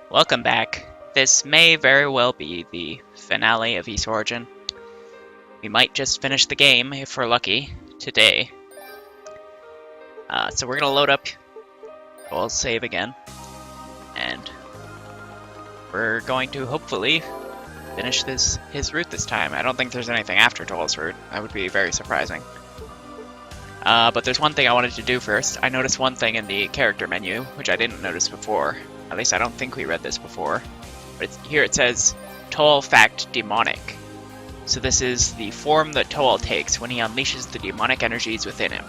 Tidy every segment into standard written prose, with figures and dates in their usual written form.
Welcome back. This may very well be the finale of East Origin. We might just finish the game, if we're lucky, today. So we're gonna load up. We'll save again. And we're going to hopefully finish his route this time. I don't think there's anything after Dalles' route. That would be very surprising. But there's one thing I wanted to do first. I noticed one thing in the character menu, which I didn't notice before. At least I don't think we read this before. But here it says, Toll Fact Demonic. So this is the form that Toll takes when he unleashes the demonic energies within him.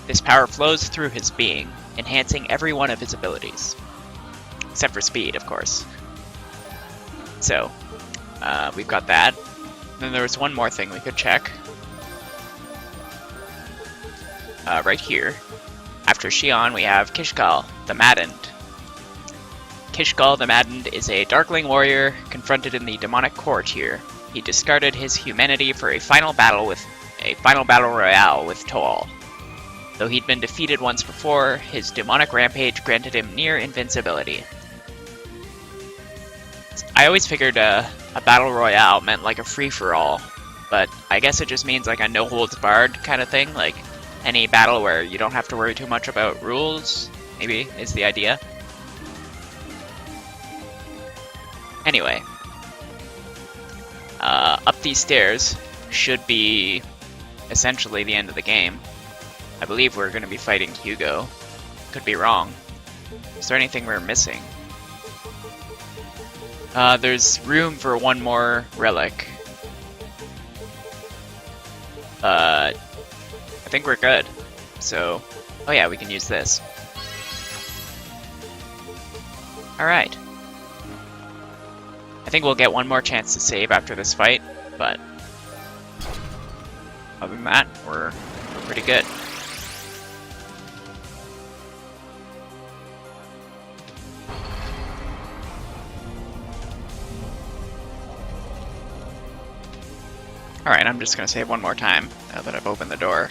This power flows through his being, enhancing every one of his abilities. Except for speed, of course. So, we've got that. Then there was one more thing we could check. Right here. After Xion, we have Kishgal, the Maddened. Kishgal the Maddened is a Darkling warrior confronted in the demonic court here. He discarded his humanity for a final battle royale with Toll. Though he'd been defeated once before, his demonic rampage granted him near invincibility. I always figured a battle royale meant like a free-for-all, but I guess it just means like a no-holds-barred kind of thing, like any battle where you don't have to worry too much about rules, maybe, is the idea. Anyway, up these stairs should be essentially the end of the game. I believe we're going to be fighting Hugo. Could be wrong. Is there anything we're missing? There's room for one more relic. I think we're good. So, oh yeah, we can use this. Alright. I think we'll get one more chance to save after this fight, but other than that, we're pretty good. Alright, I'm just gonna save one more time now that I've opened the door.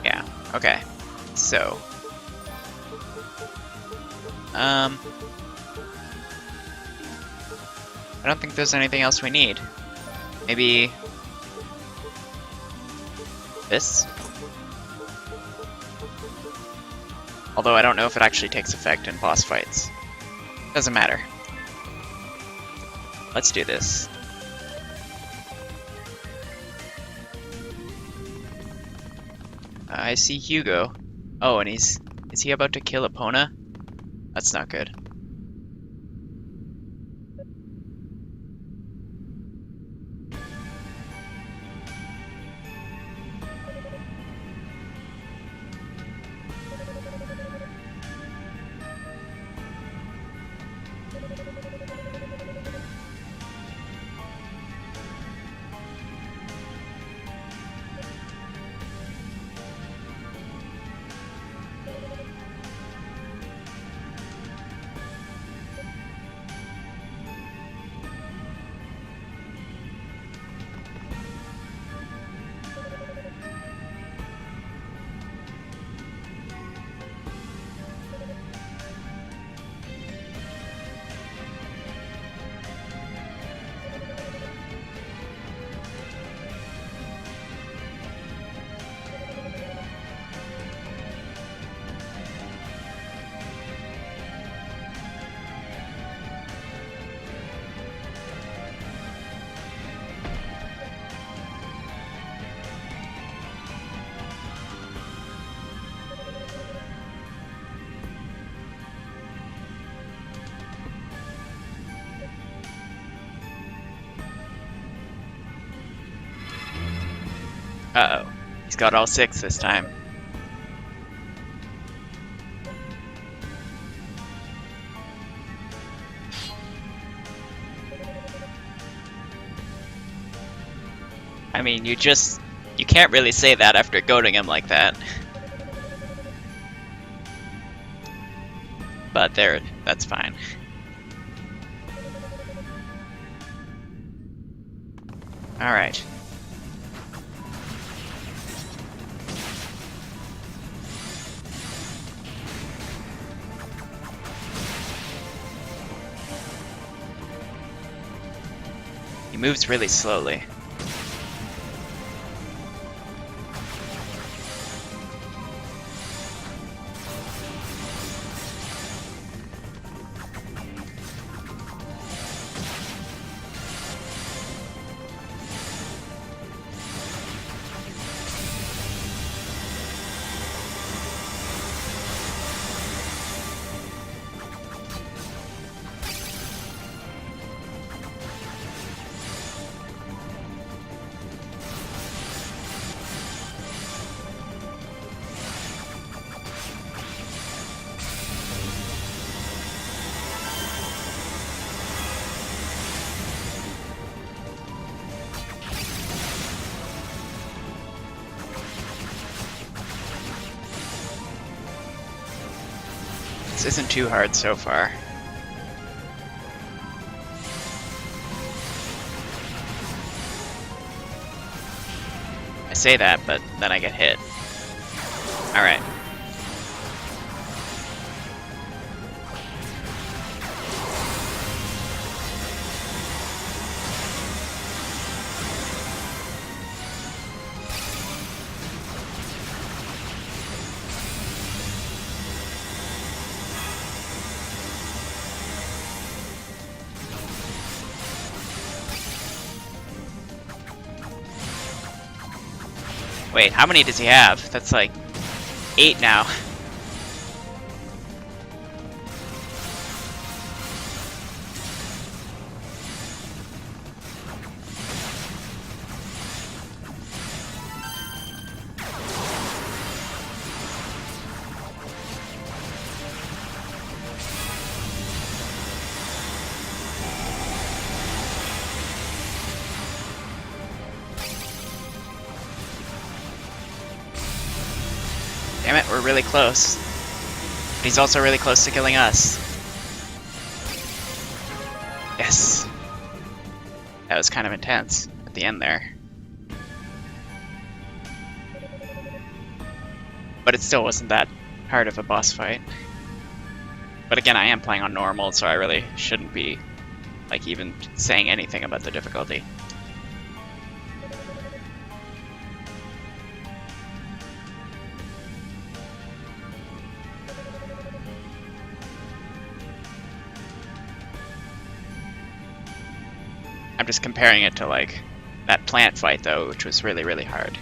Yeah, okay. So. I don't think there's anything else we need. Maybe this? Although I don't know if it actually takes effect in boss fights. Doesn't matter. Let's do this. I see Hugo. Oh, and is he about to kill Epona? That's not good. Uh-oh. He's got all 6 this time. I mean, you can't really say that after goading him like that. But there, that's fine. Alright. moves really slowly. This isn't too hard so far. I say that, but then I get hit. Alright. Wait, how many does he have? That's like 8 now. Damn it, we're really close. But he's also really close to killing us. Yes. That was kind of intense at the end there. But it still wasn't that hard of a boss fight. But again, I am playing on normal, so I really shouldn't be like even saying anything about the difficulty. I'm just comparing it to like that plant fight though, which was really, really hard.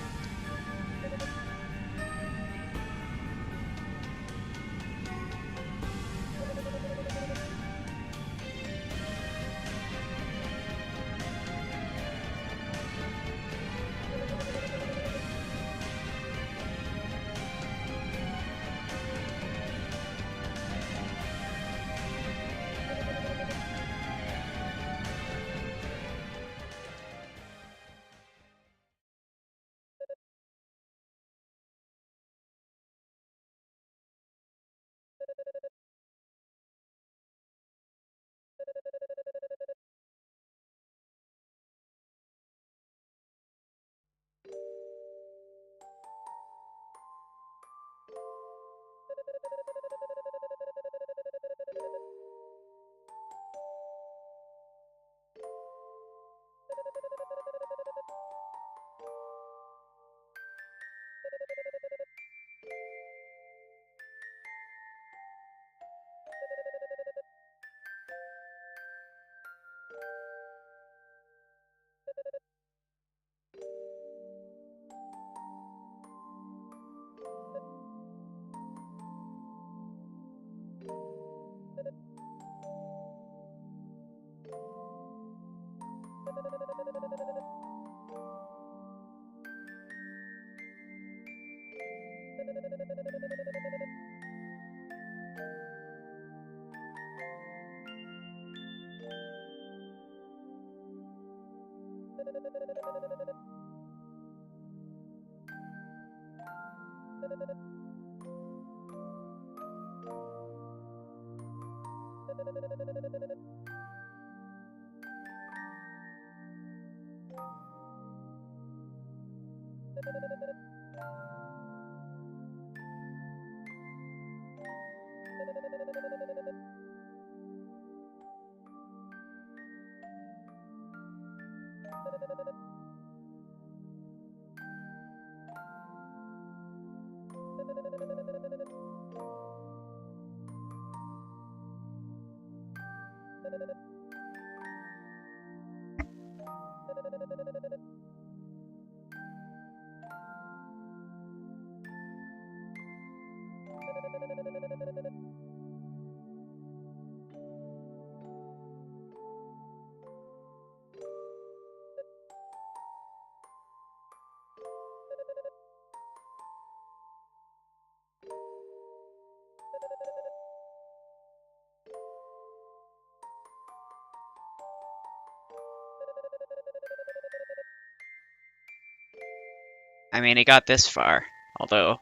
I mean, he got this far, although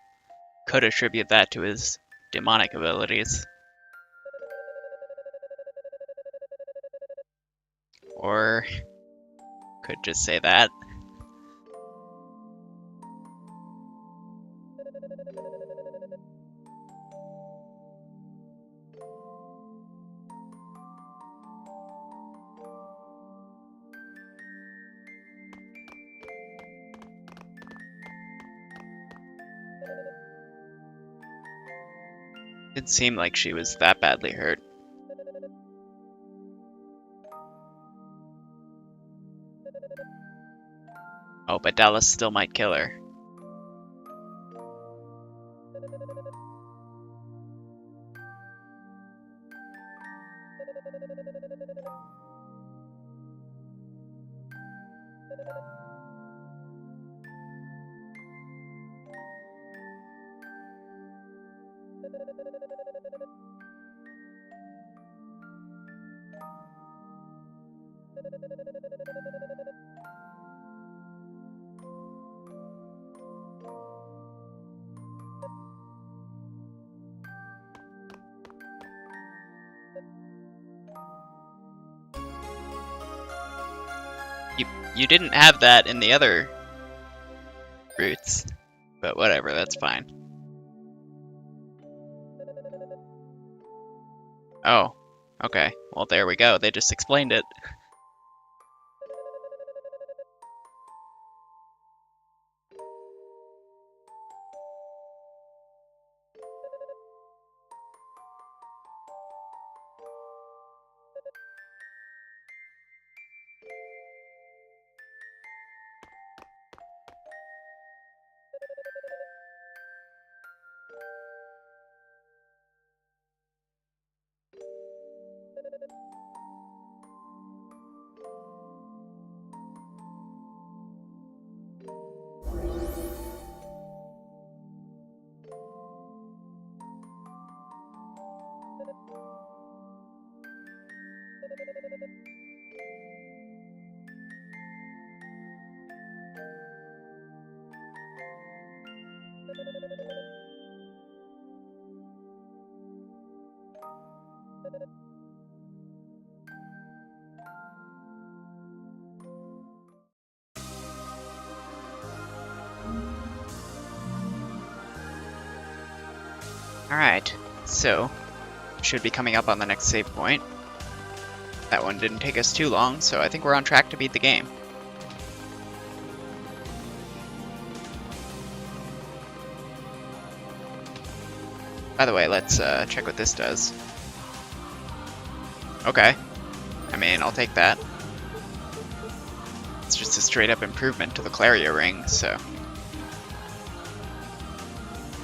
could attribute that to his demonic abilities. Or could just say that. Didn't seem like she was that badly hurt. Oh, but Dalles still might kill her. You didn't have that in the other routes, but whatever, that's fine. Oh, okay. Well, there we go. They just explained it. Alright, so should be coming up on the next save point. That one didn't take us too long, so I think we're on track to beat the game. By the way, let's check what this does. Okay. I mean, I'll take that. It's just a straight up improvement to the Claria ring, so...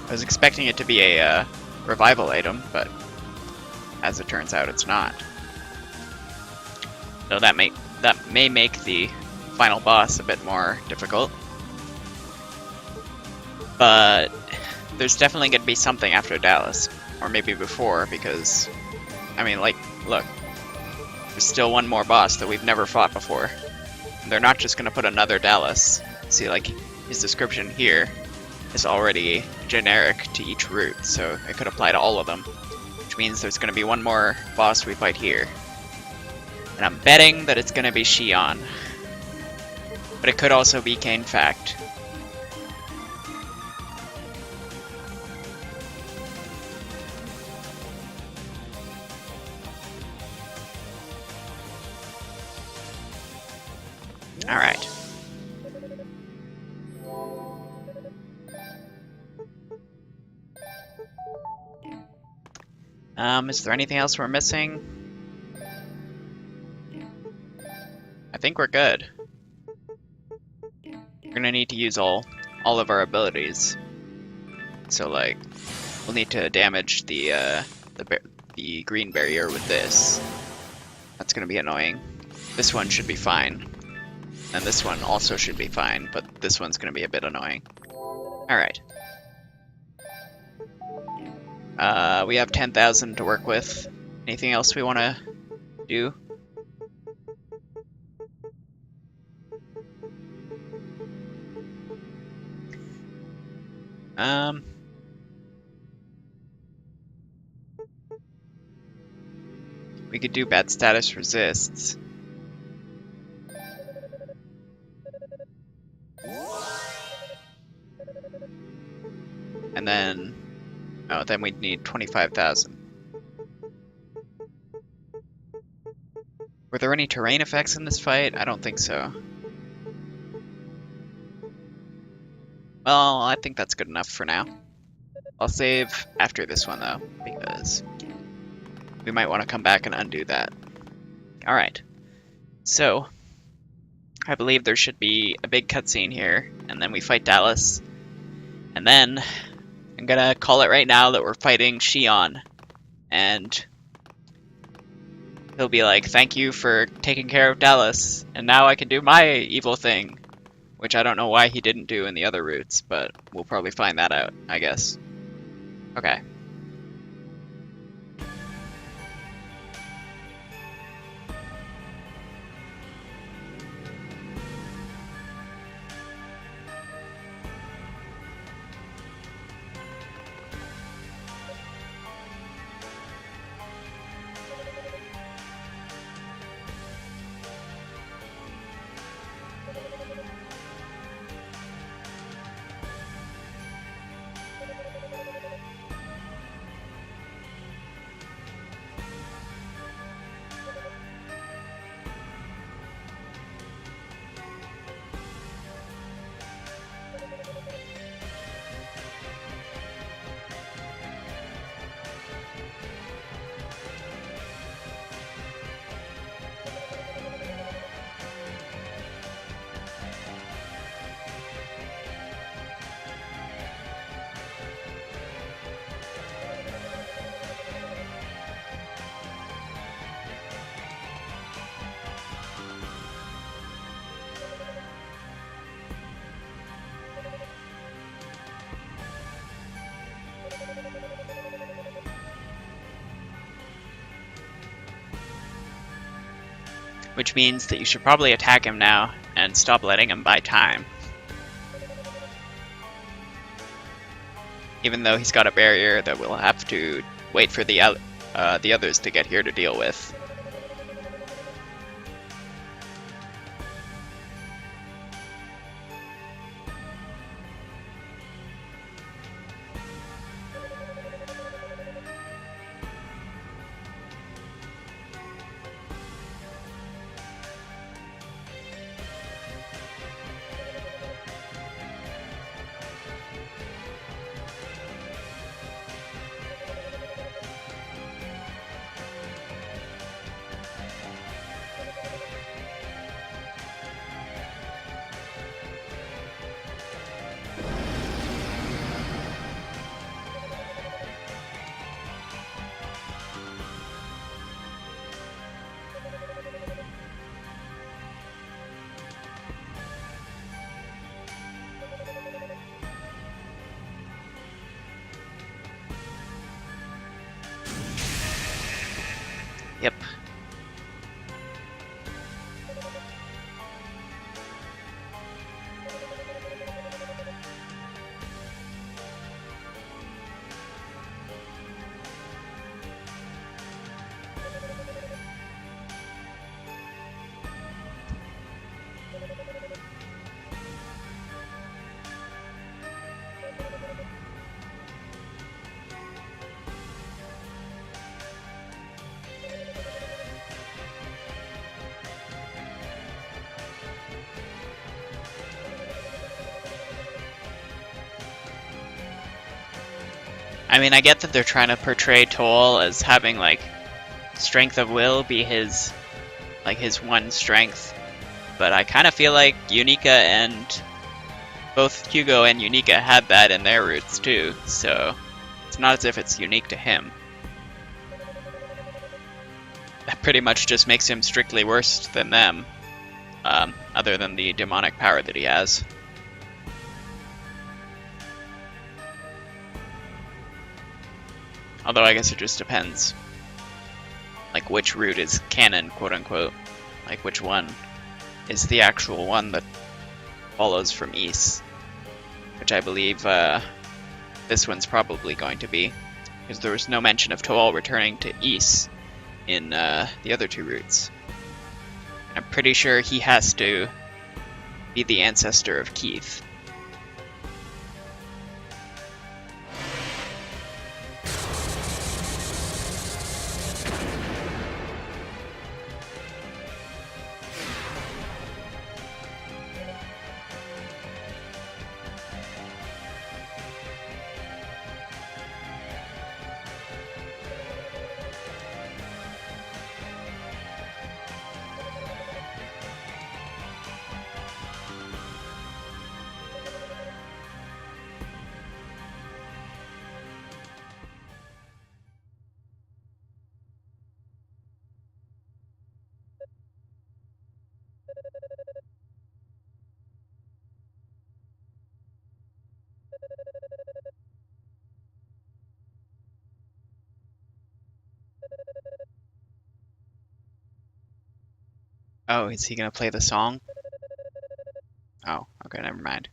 I was expecting it to be a revival item, but as it turns out, it's not. So that may make the final boss a bit more difficult. But there's definitely going to be something after Dalles, or maybe before, because, I mean, like, look, there's still one more boss that we've never fought before. And they're not just going to put another Dalles. See, like, his description here is already generic to each route, so it could apply to all of them, which means there's going to be one more boss we fight here. And I'm betting that it's going to be Xion. But it could also be Kane Fact. Alright. Is there anything else we're missing? I think we're good. We're gonna need to use all of our abilities. So like, we'll need to damage the green barrier with this. That's gonna be annoying. This one should be fine. And this one also should be fine, but this one's gonna be a bit annoying. Alright. We have 10,000 to work with. Anything else we want to do? We could do bad status resists. And then, oh, then we'd need 25,000. Were there any terrain effects in this fight? I don't think so. Well, I think that's good enough for now. I'll save after this one though, because we might want to come back and undo that. Alright, so I believe there should be a big cutscene here, and then we fight Dalles, and then I'm gonna call it right now that we're fighting Shion, and he'll be like, thank you for taking care of Dalles, and now I can do my evil thing, which I don't know why he didn't do in the other routes, but we'll probably find that out, I guess. Okay. Which means that you should probably attack him now and stop letting him buy time. Even though he's got a barrier that we'll have to wait for the others to get here to deal with. I mean, I get that they're trying to portray Toll as having, like, strength of will be his one strength, but I kind of feel like Unica and both Hugo and Unica had that in their roots too, so it's not as if it's unique to him. That pretty much just makes him strictly worse than them, other than the demonic power that he has. Although I guess it just depends, like, which route is canon, quote-unquote. Like, which one is the actual one that follows from East. Which I believe this one's probably going to be, because there was no mention of Toal returning to East in the other two routes. I'm pretty sure he has to be the ancestor of Keith. Oh, is he gonna play the song? Oh, okay, never mind.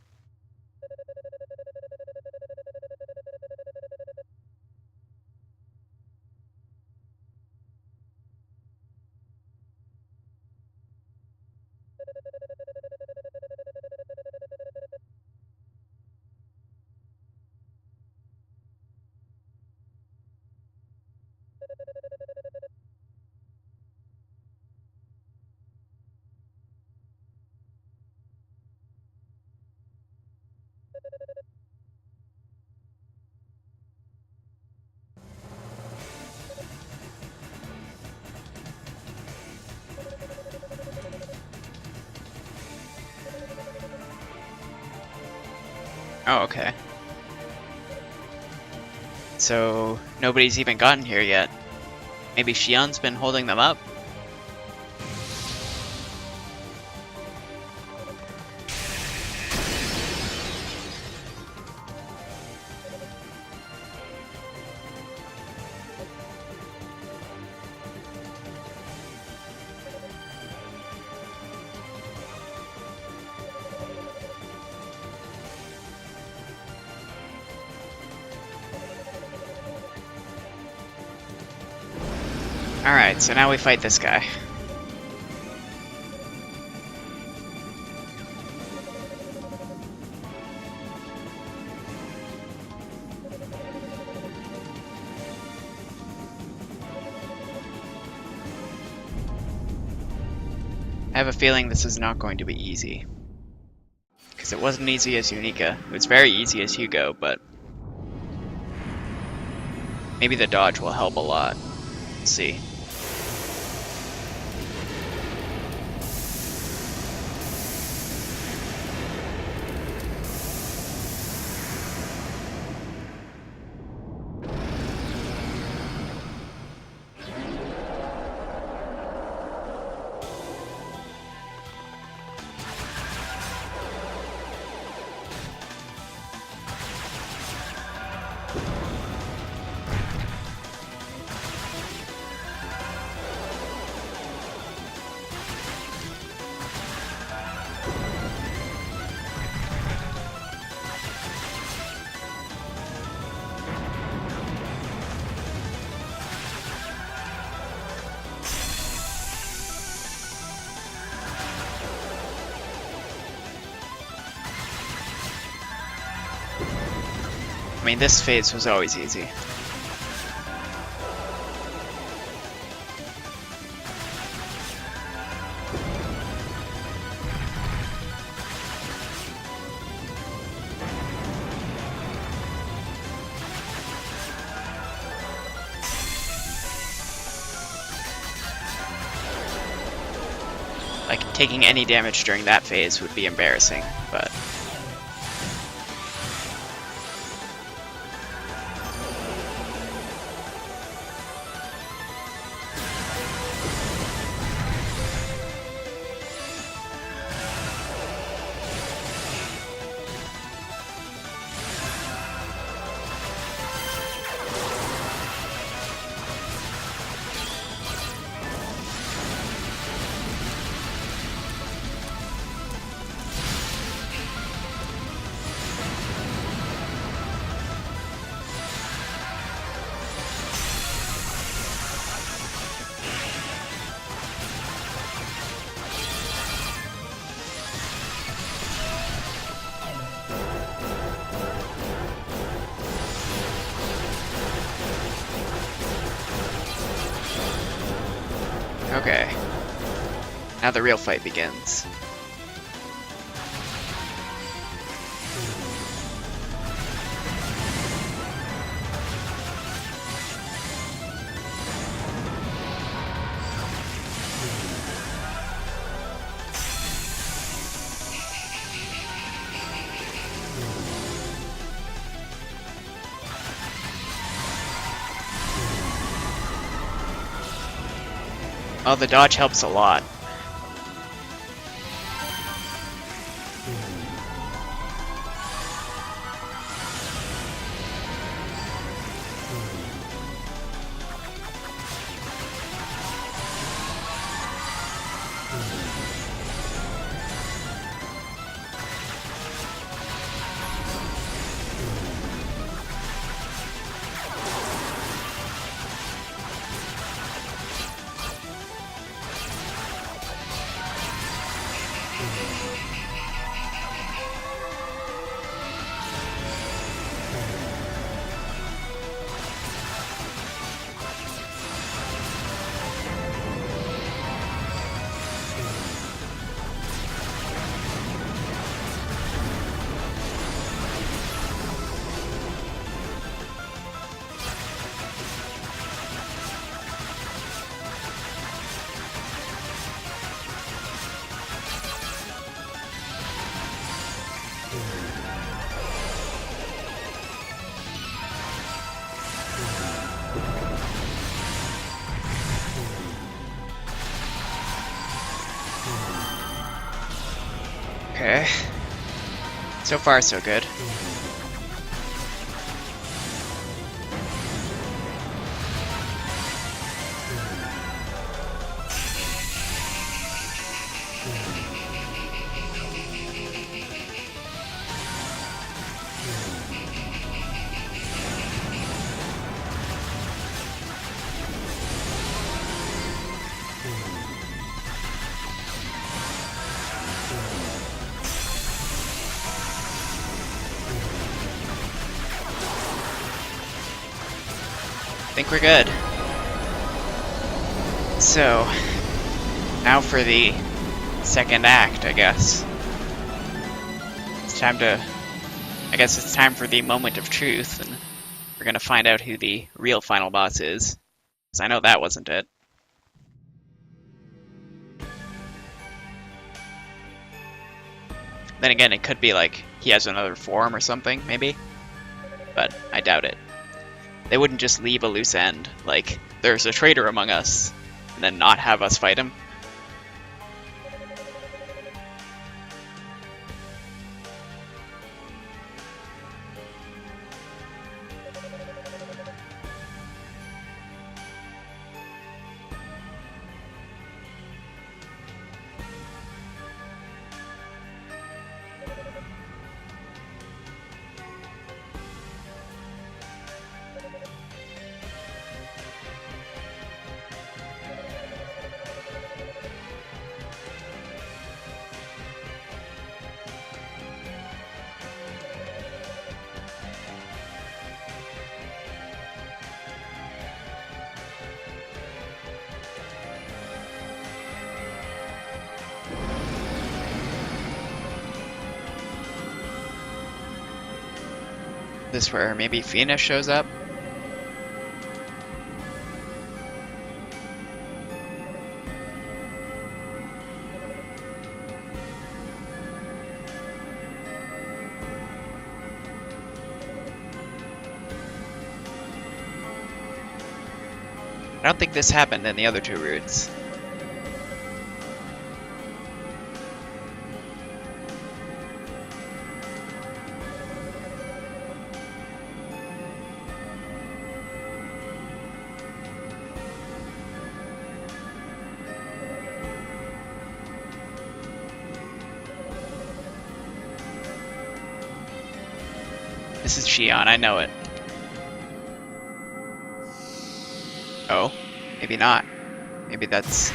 Oh, okay. So, nobody's even gotten here yet. Maybe Shion's been holding them up? Alright, so now we fight this guy. I have a feeling this is not going to be easy. Because it wasn't easy as Unica. It was very easy as Hugo, but maybe the dodge will help a lot. Let's see. I mean, this phase was always easy. taking any damage during that phase would be embarrassing, but... Okay. Now the real fight begins. Oh, the dodge helps a lot. Okay. So far, so good. I think we're good. So, now for the second act, I guess. It's time to... I guess it's time for the moment of truth, and we're gonna find out who the real final boss is. Because I know that wasn't it. Then again, it could be like he has another form or something, maybe? But I doubt it. They wouldn't just leave a loose end, like, there's a traitor among us, and then not have us fight him. This where maybe Fina shows up? I don't think this happened in the other two routes. This is Xi'an, I know it. Oh, maybe not. Maybe that's...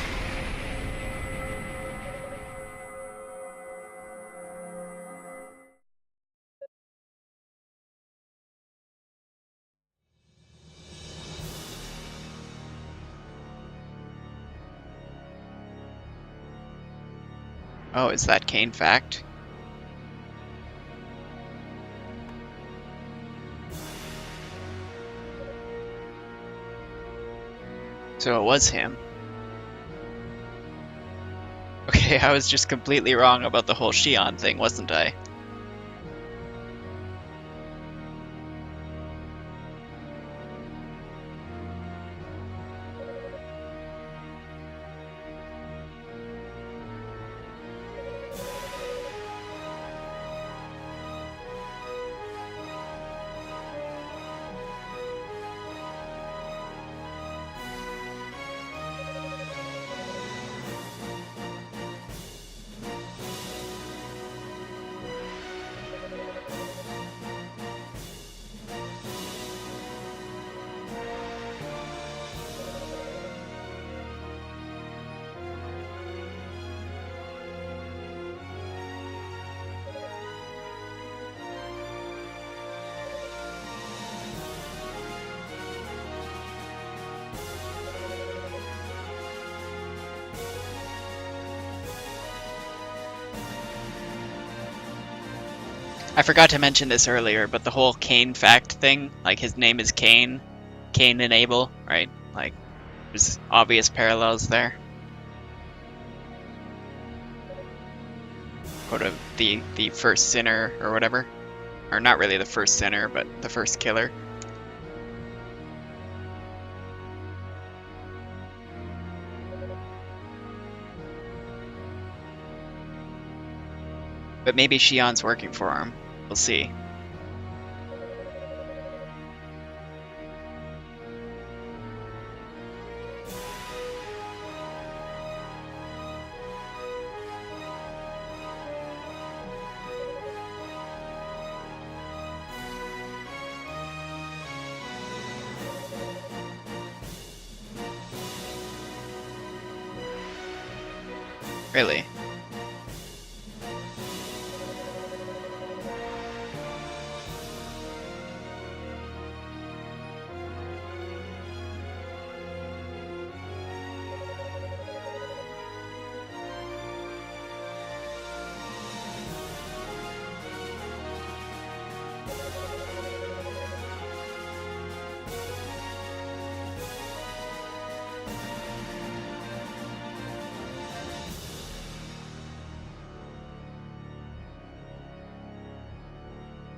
Oh, is that Kane fact? So it was him. Okay, I was just completely wrong about the whole Xi'an thing, wasn't I? I forgot to mention this earlier, but the whole Kane fact thing, like his name is Kane, Cain and Abel, right? Like, there's obvious parallels there. Go to the first sinner or whatever. Or not really the first sinner, but the first killer. But maybe Xi'an's working for him. We'll see. Really?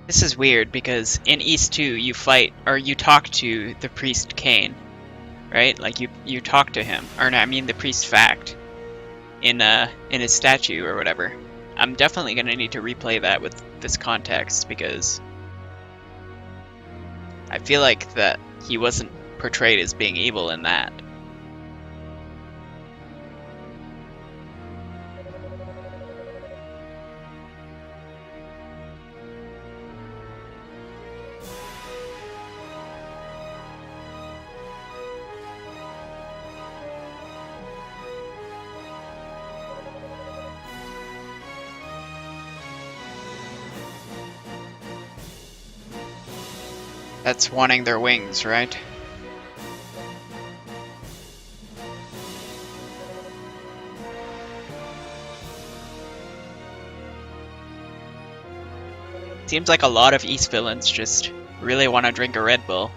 This is weird because in East 2 you fight or you talk to the priest Cain, right? Like you talk to him, or no, I mean the priest Fact in his statue or whatever. I'm definitely gonna need to replay that with this context because I feel like that he wasn't portrayed as being evil in that. That's wanting their wings, right? Seems like a lot of East villains just really want to drink a Red Bull.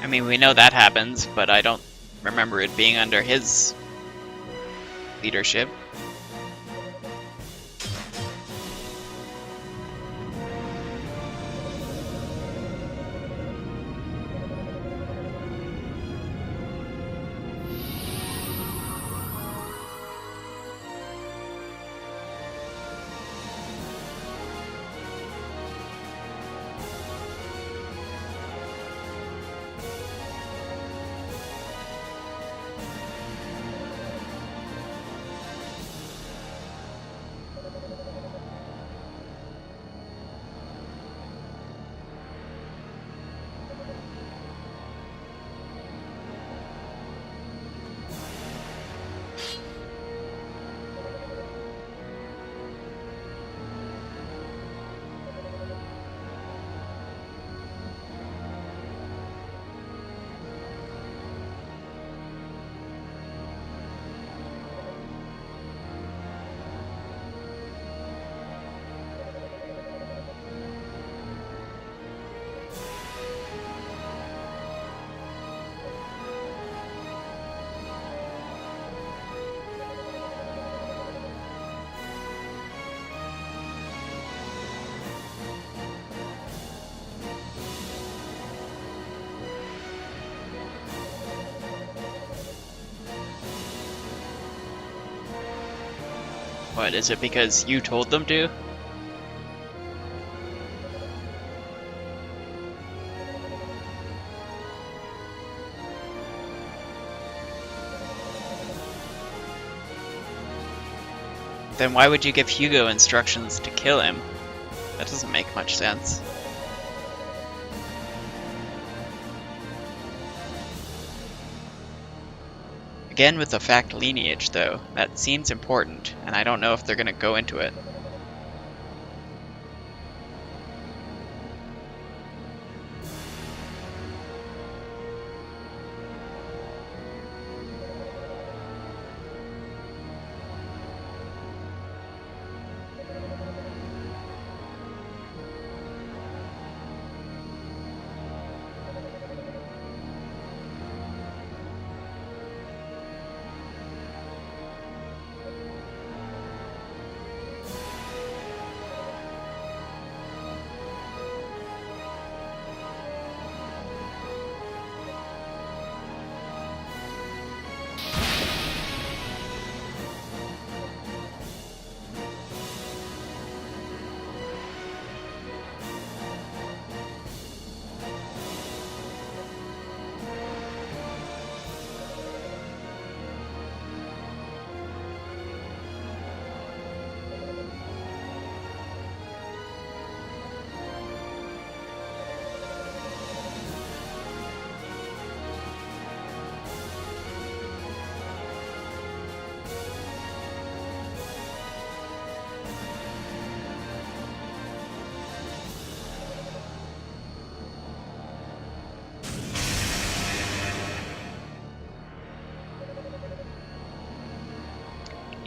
I mean, we know that happens, but I don't remember it being under his leadership. What, is it because you told them to? Then why would you give Hugo instructions to kill him? That doesn't make much sense. Again with the fact lineage, though, that seems important, and I don't know if they're gonna go into it.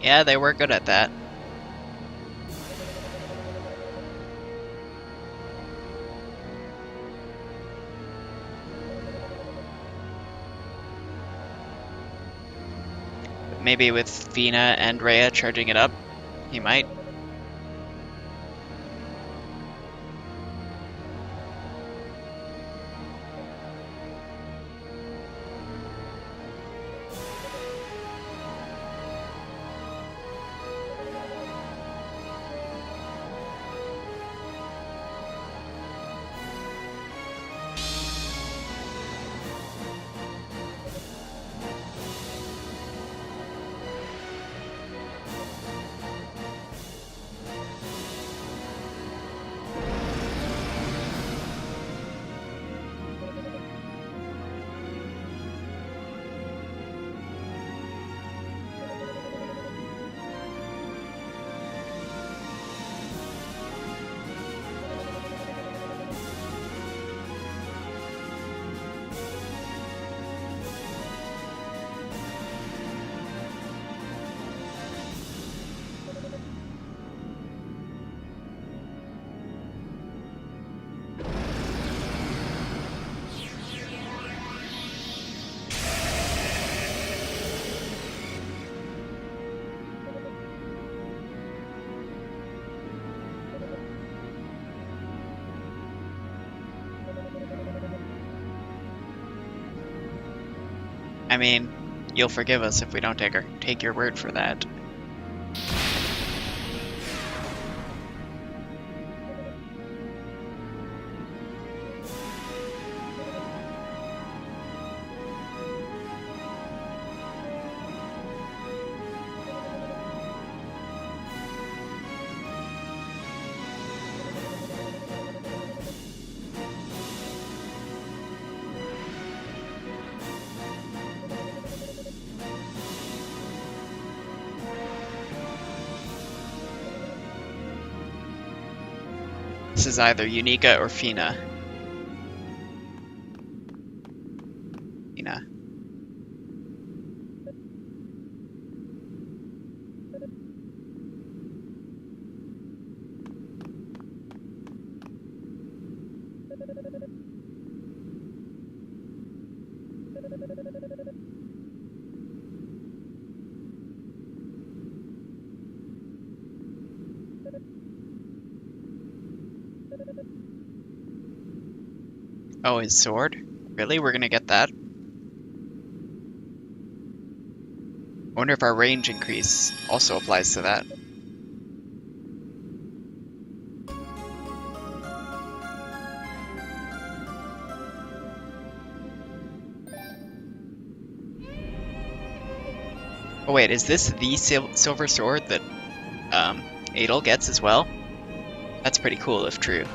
Yeah, they were good at that. Maybe with Vina and Rhea charging it up, he might. I mean, you'll forgive us if we don't take your word for that. This is either Unica or Fina. Fina. Oh, his sword? Really? We're gonna get that? I wonder if our range increase also applies to that. Oh wait, is this the silver sword that Adel gets as well? That's pretty cool if true.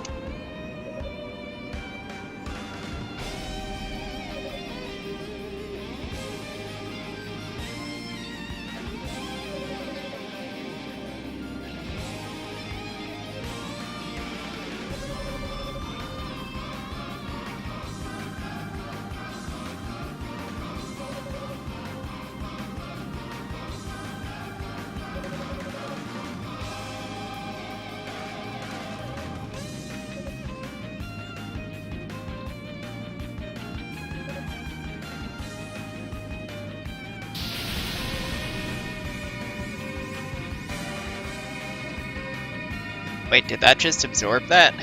Wait, did that just absorb that?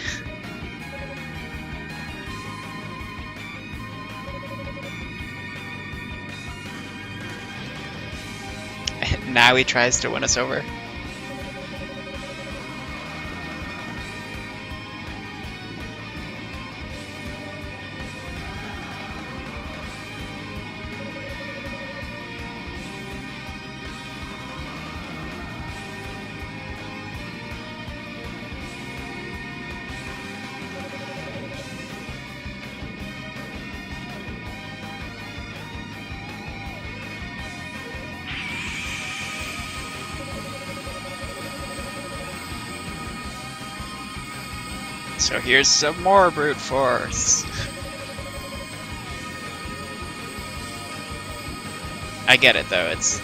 Now he tries to win us over. So here's some more brute force. I get it though, it's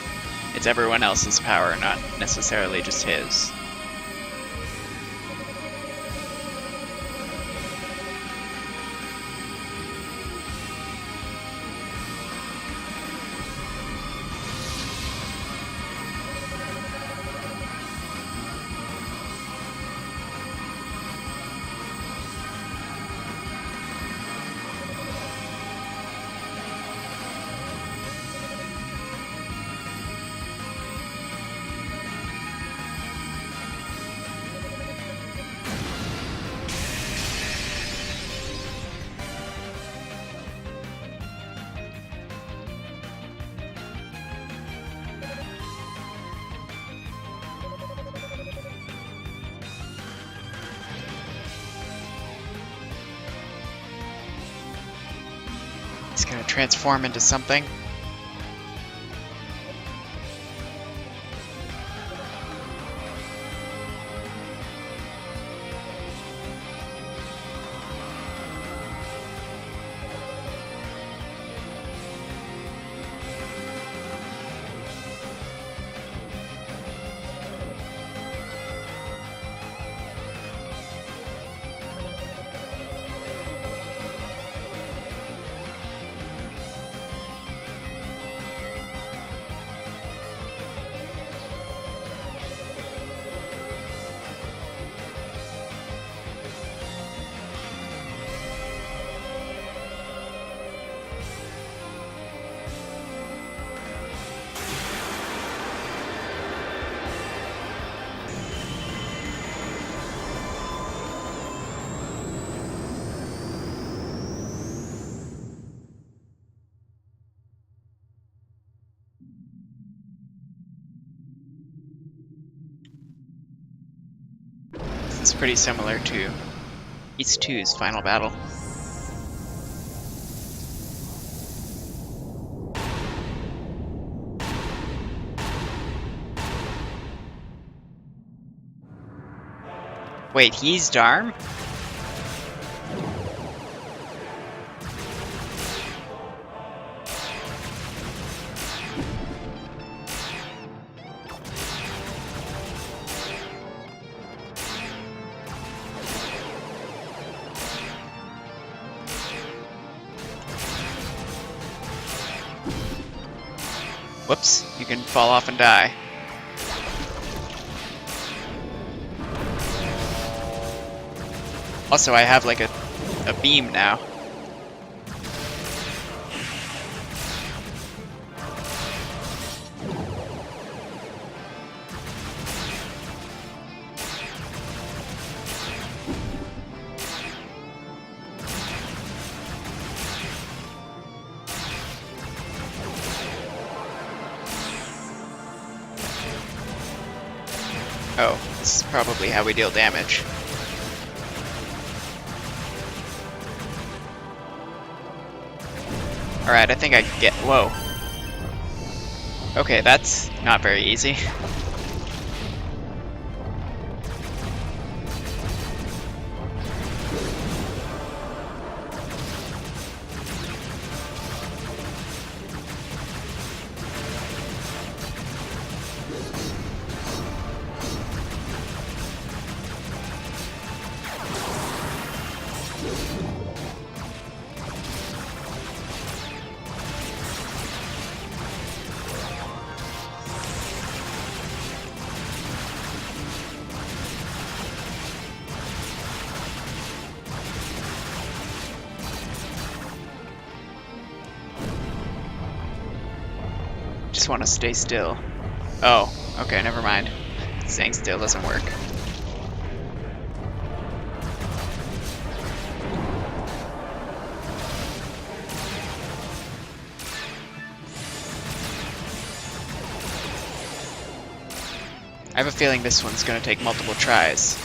everyone else's power, not necessarily just his. He's gonna transform into something. is pretty similar to East 2's final battle. Wait, he's Darm? Whoops, you can fall off and die. Also, I have like a beam now. Oh, this is probably how we deal damage. Alright, I think I can get... Whoa. Okay, that's not very easy. Just want to stay still. Oh, okay, never mind. Staying still doesn't work. I have a feeling this one's going to take multiple tries.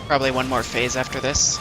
Probably one more phase after this.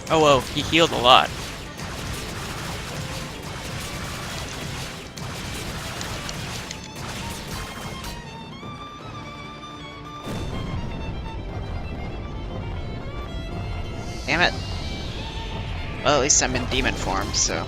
Oh whoa, he healed a lot. Damn it. Well, at least I'm in demon form, so...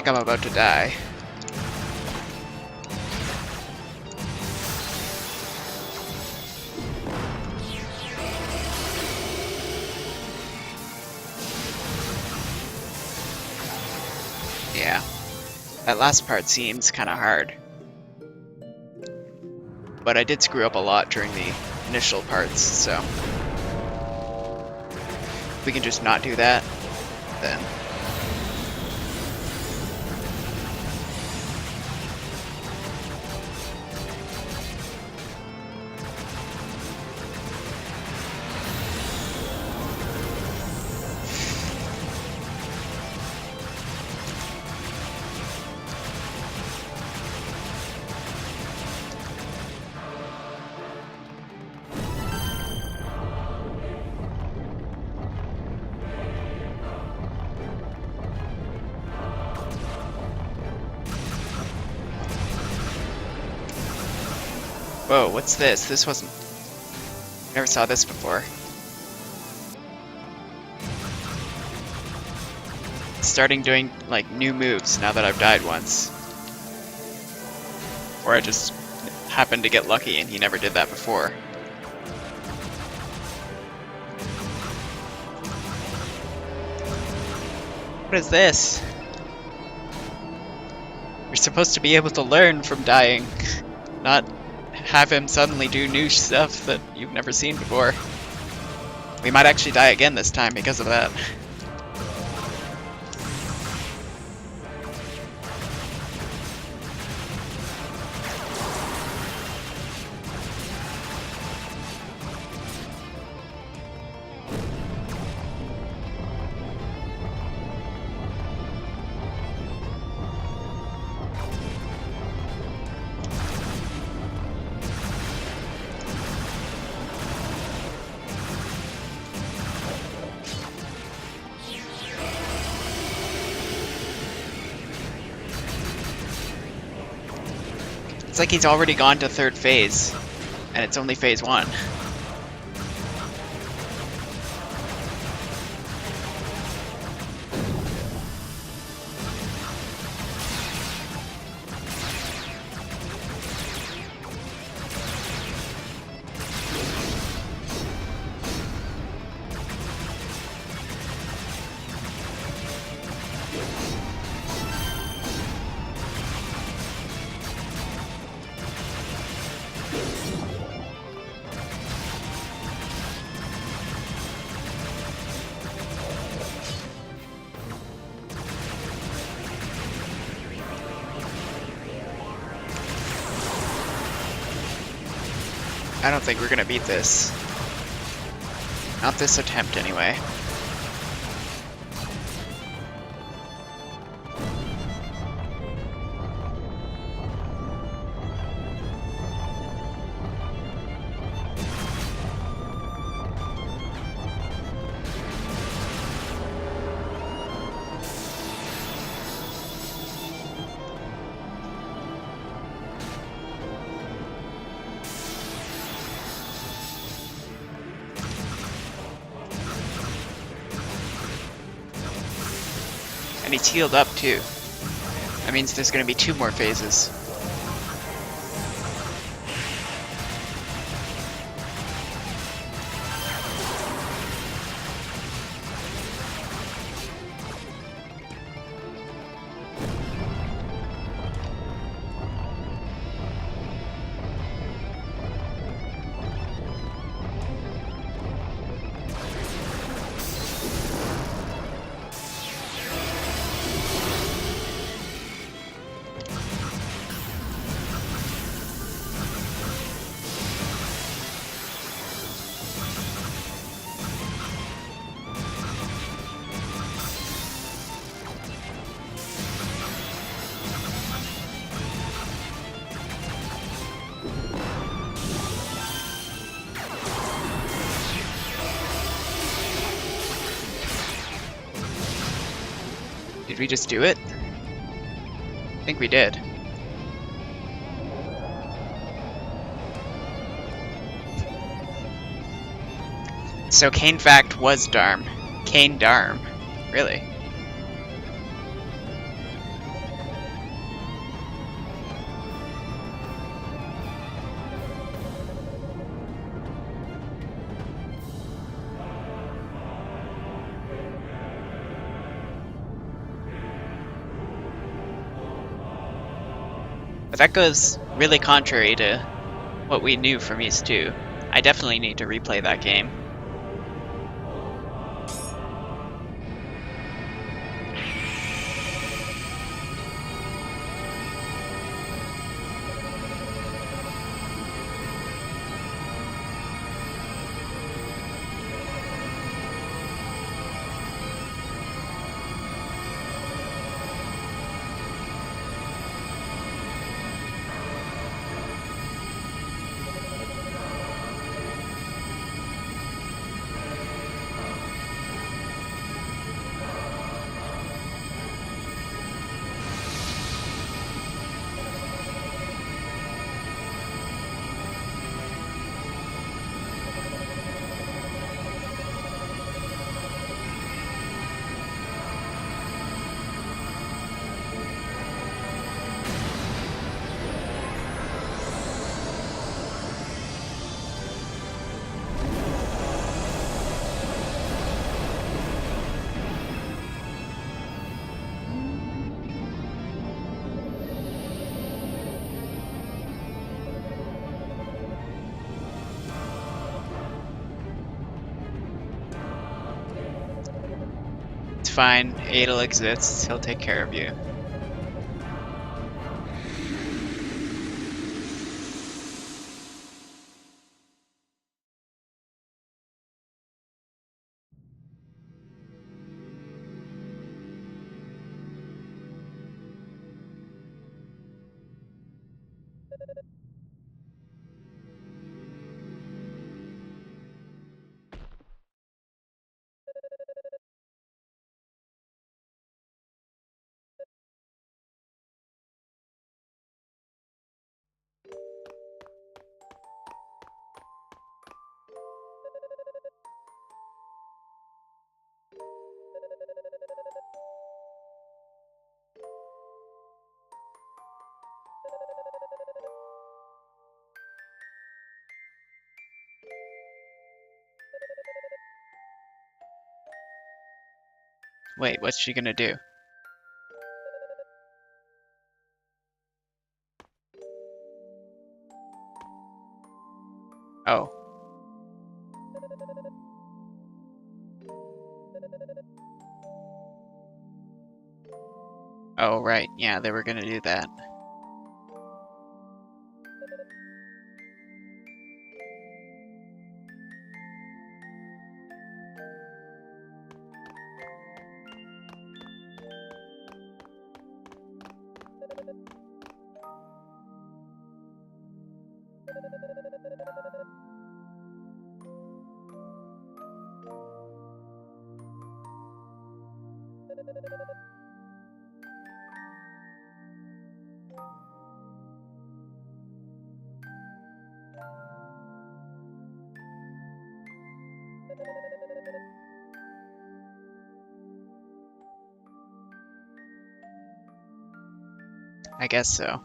I'm about to die. Yeah, that last part seems kind of hard. But I did screw up a lot during the initial parts, so if we can just not do that, then whoa, what's this? This wasn't... Never saw this before. Starting doing, like, new moves now that I've died once. Or I just happened to get lucky and he never did that before. What is this? You're supposed to be able to learn from dying, not have him suddenly do new stuff that you've never seen before. We might actually die again this time because of that. It's like he's already gone to third phase, and it's only phase 1. I don't think we're gonna beat this. Not this attempt, anyway. And he's healed up too. That means there's gonna be 2 more phases. Did we just do it? I think we did. So Kane Fact was Darm. Kane Darm. Really? But that goes really contrary to what we knew from East 2. I definitely need to replay that game. It's fine. Adel exists. He'll take care of you. Wait, what's she gonna do? Oh. Oh, right. Yeah, they were gonna do that. I guess so.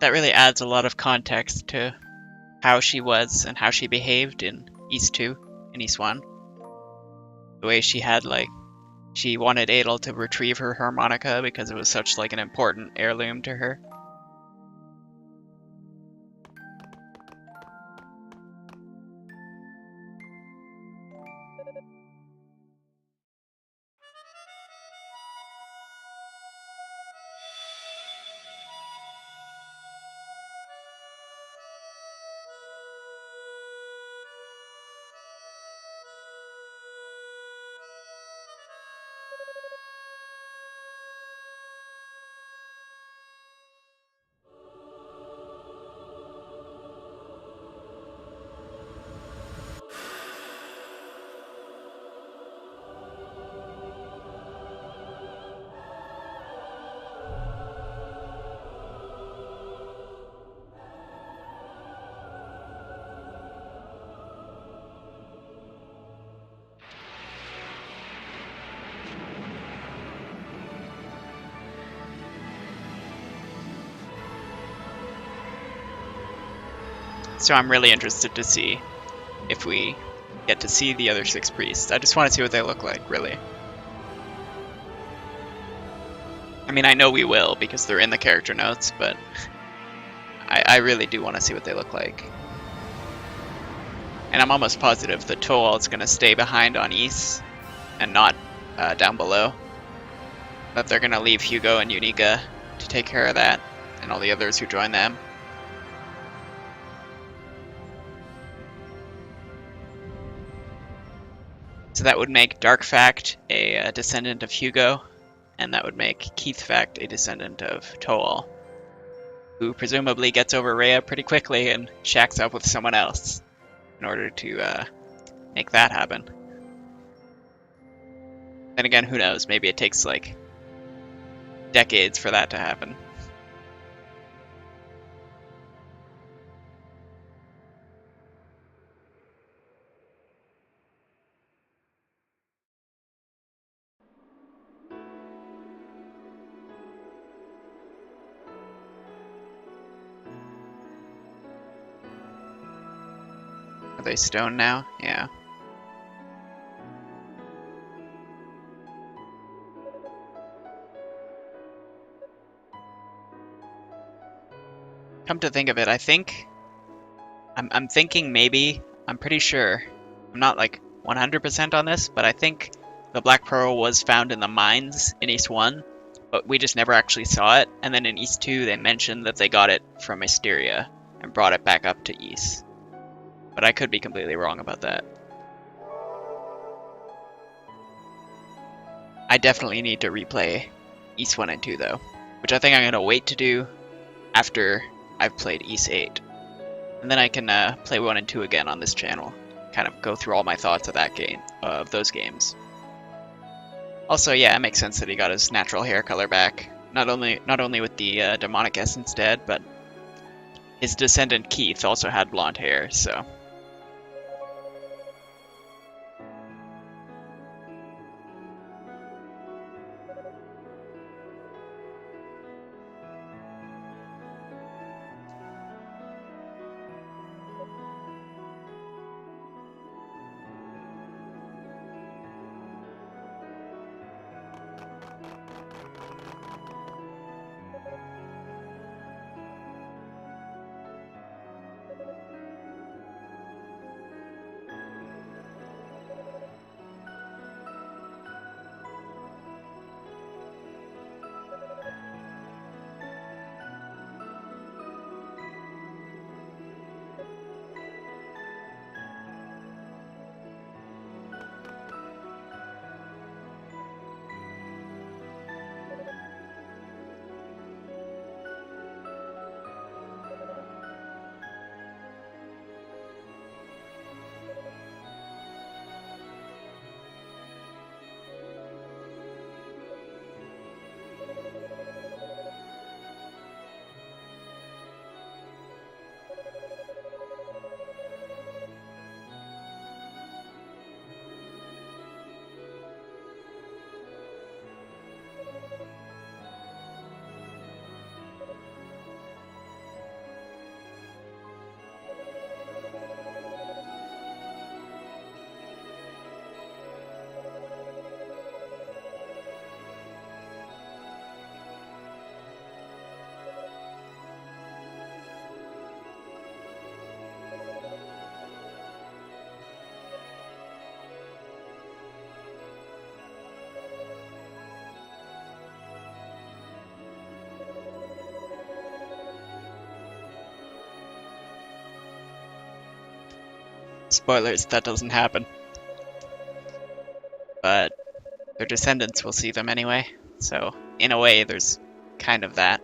That really adds a lot of context to how she was and how she behaved in East 2 and East 1. The way she had, like, she wanted Adel to retrieve her harmonica because it was such, like, an important heirloom to her. So I'm really interested to see if we get to see the other 6 priests. I just want to see what they look like, really. I mean, I know we will because they're in the character notes, but I really do want to see what they look like. And I'm almost positive the Toal is going to stay behind on Ys and not down below. That they're going to leave Hugo and Unica to take care of that, and all the others who join them. So that would make Darkfact a descendant of Hugo, and that would make Keithfact a descendant of Toal, who presumably gets over Rhea pretty quickly and shacks up with someone else in order to make that happen. Then again, who knows? Maybe it takes like decades for that to happen. Are they stone now? Yeah. Come to think of it, I think I'm thinking maybe, I'm pretty sure, I'm not like 100% on this, but I think the Black Pearl was found in the mines in East 1, but we just never actually saw it, and then in East 2 they mentioned that they got it from Mysteria and brought it back up to Ys. But I could be completely wrong about that. I definitely need to replay Ys 1 and 2 though, which I think I'm going to wait to do after I've played Ys 8. And then I can play 1 and 2 again on this channel. Kind of go through all my thoughts of that game, of those games. Also, yeah, it makes sense that he got his natural hair color back. Not only with the demonic essence dead, but his descendant Keith also had blonde hair, so... Spoilers, that doesn't happen. But their descendants will see them anyway, so in a way there's kind of that.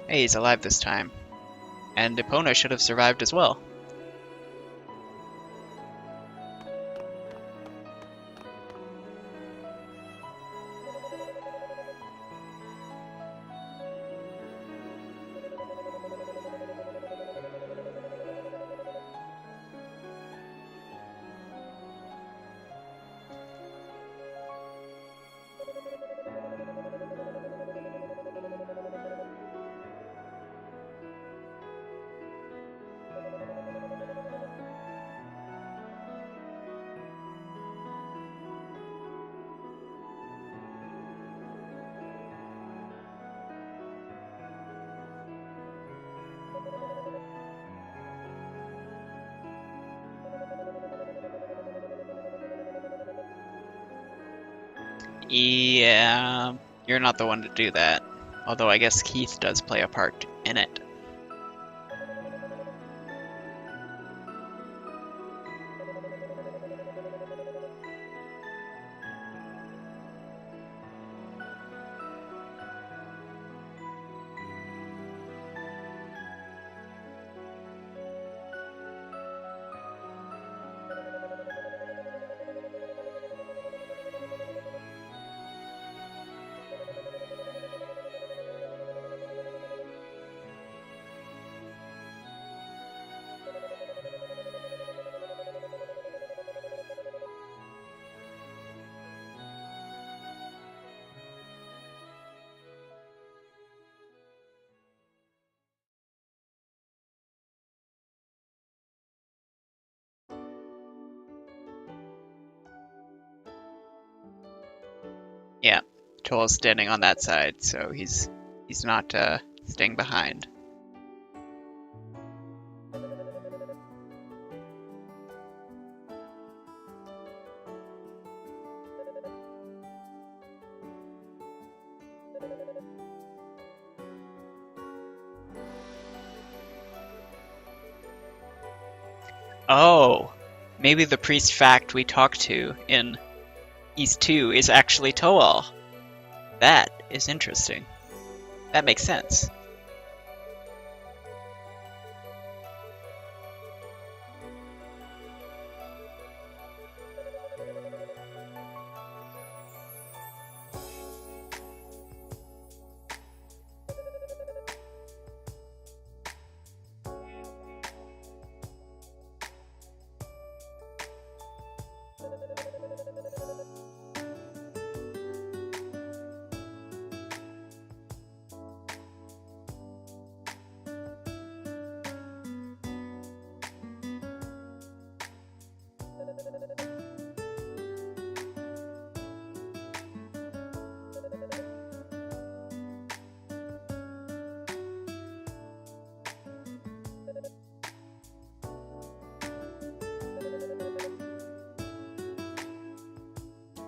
Hey, he's alive this time. And Epona should have survived as well. Yeah, you're not the one to do that. Although I guess Keith does play a part in it. Yeah, Toll's standing on that side, so he's not staying behind. Oh, maybe the priest fact we talked to in East 2 is actually Toal. That is interesting. That makes sense.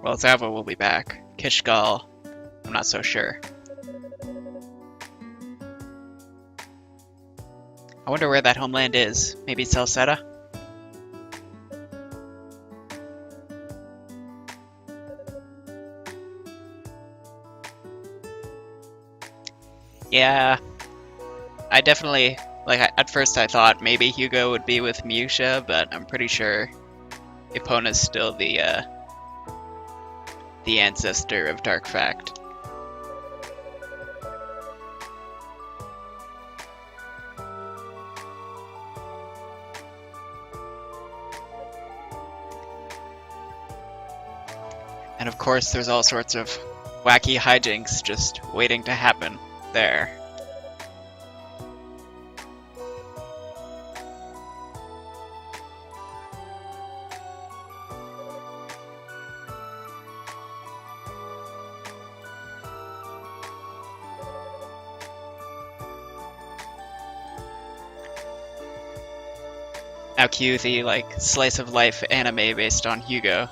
Well, Zava will be back. Kishgal, I'm not so sure. I wonder where that homeland is. Maybe Celceta? Yeah, I definitely, at first I thought maybe Hugo would be with Musha, but I'm pretty sure Epona's still the ancestor of Dark Fact. And of course, there's all sorts of wacky hijinks just waiting to happen there. Now cue the, like, slice of life anime based on Hugo.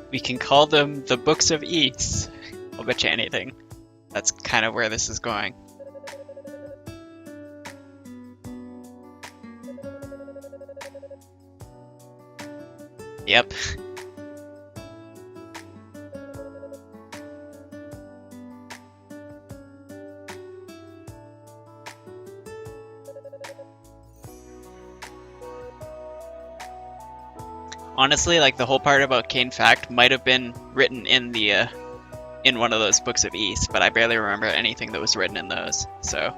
We can call them the Books of East. I'll bet you anything. That's kind of where this is going. Yep. Honestly, like, the whole part about Kane Fact might have been written in the in one of those Books of East, but I barely remember anything that was written in those. So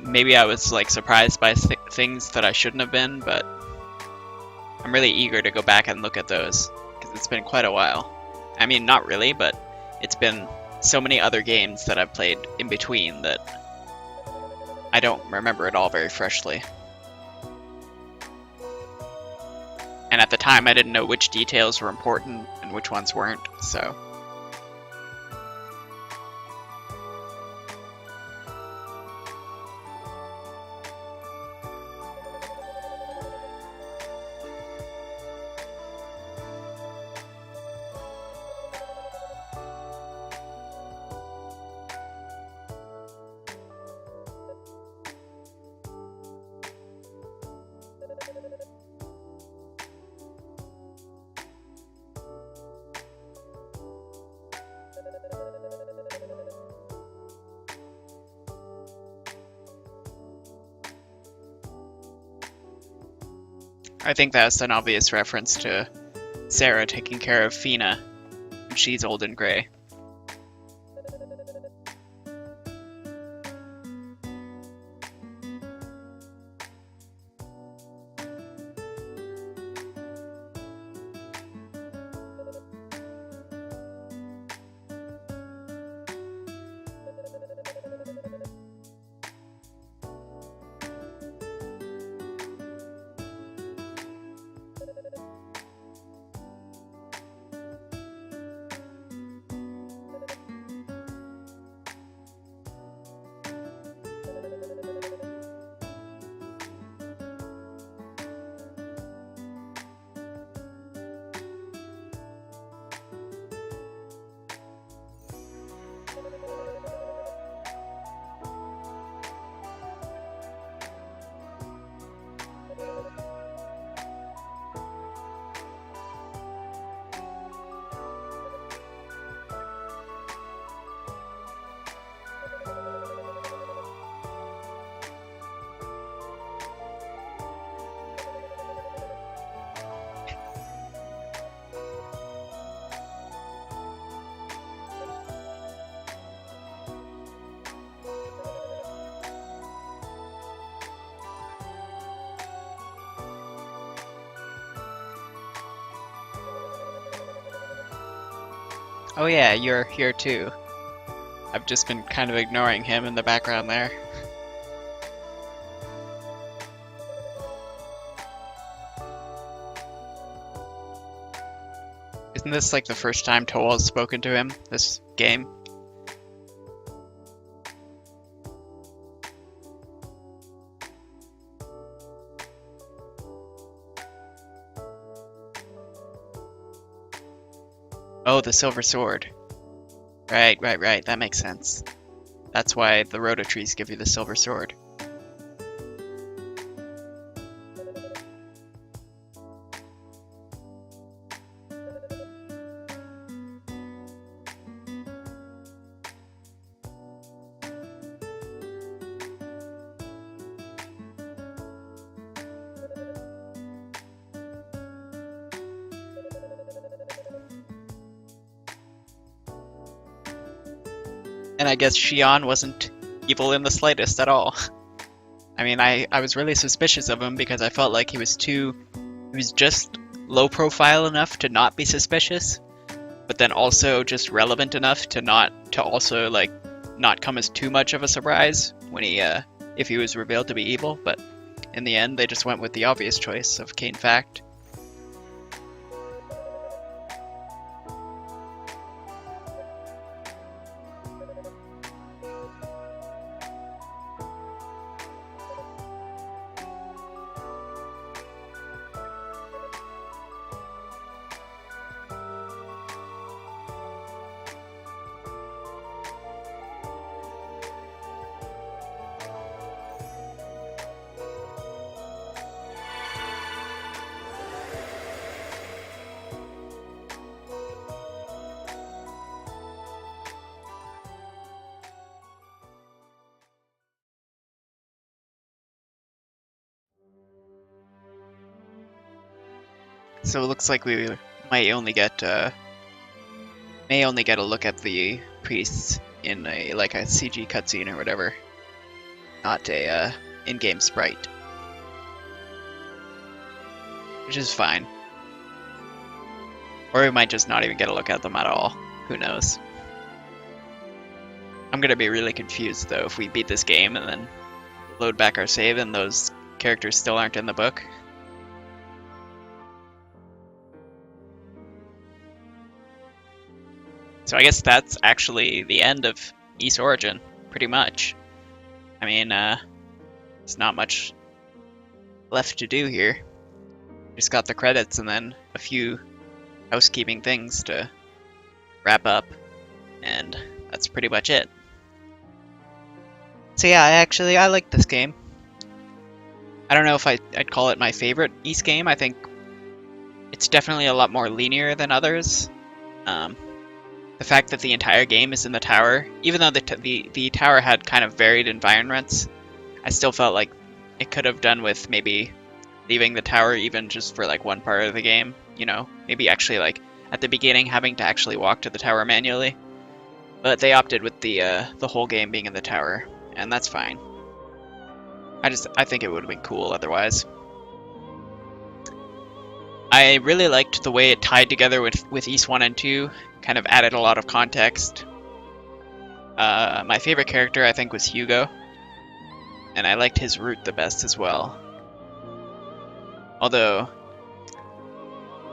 maybe I was, like, surprised by things that I shouldn't have been, but I'm really eager to go back and look at those because it's been quite a while. I mean, not really, but it's been so many other games that I've played in between that I don't remember it all very freshly. And at the time, I didn't know which details were important and which ones weren't, so... I think that's an obvious reference to Sarah taking care of Fina when she's old and gray. Oh yeah, you're here too. I've just been kind of ignoring him in the background there. Isn't this like the first time Toal's spoken to him, this game? Oh, the silver sword. Right, right, right. That makes sense. That's why the Rhoda trees give you the silver sword. And I guess Xion wasn't evil in the slightest at all. I mean, I was really suspicious of him because I felt like he was just low profile enough to not be suspicious, but then also just relevant enough to also like not come as too much of a surprise when if he was revealed to be evil. But in the end, they just went with the obvious choice of Kane Fact. So it looks like we might only get a look at the priests in a CG cutscene or whatever, not a in-game sprite, which is fine. Or we might just not even get a look at them at all. Who knows? I'm gonna be really confused though if we beat this game and then load back our save and those characters still aren't in the book. So I guess that's actually the end of Ys Origin, pretty much. I mean, there's not much left to do here. Just got the credits and then a few housekeeping things to wrap up, and that's pretty much it. So yeah, I like this game. I don't know if I'd call it my favorite Ys game. I think it's definitely a lot more linear than others. The fact that the entire game is in the tower, even though the tower had kind of varied environments, I still felt like it could have done with maybe leaving the tower even just for like one part of the game, you know? Maybe actually like at the beginning having to actually walk to the tower manually. But they opted with the whole game being in the tower, and that's fine. I think it would have been cool otherwise. I really liked the way it tied together with Ys 1 and 2, kind of added a lot of context. My favorite character, I think, was Hugo, and I liked his route the best as well. Although,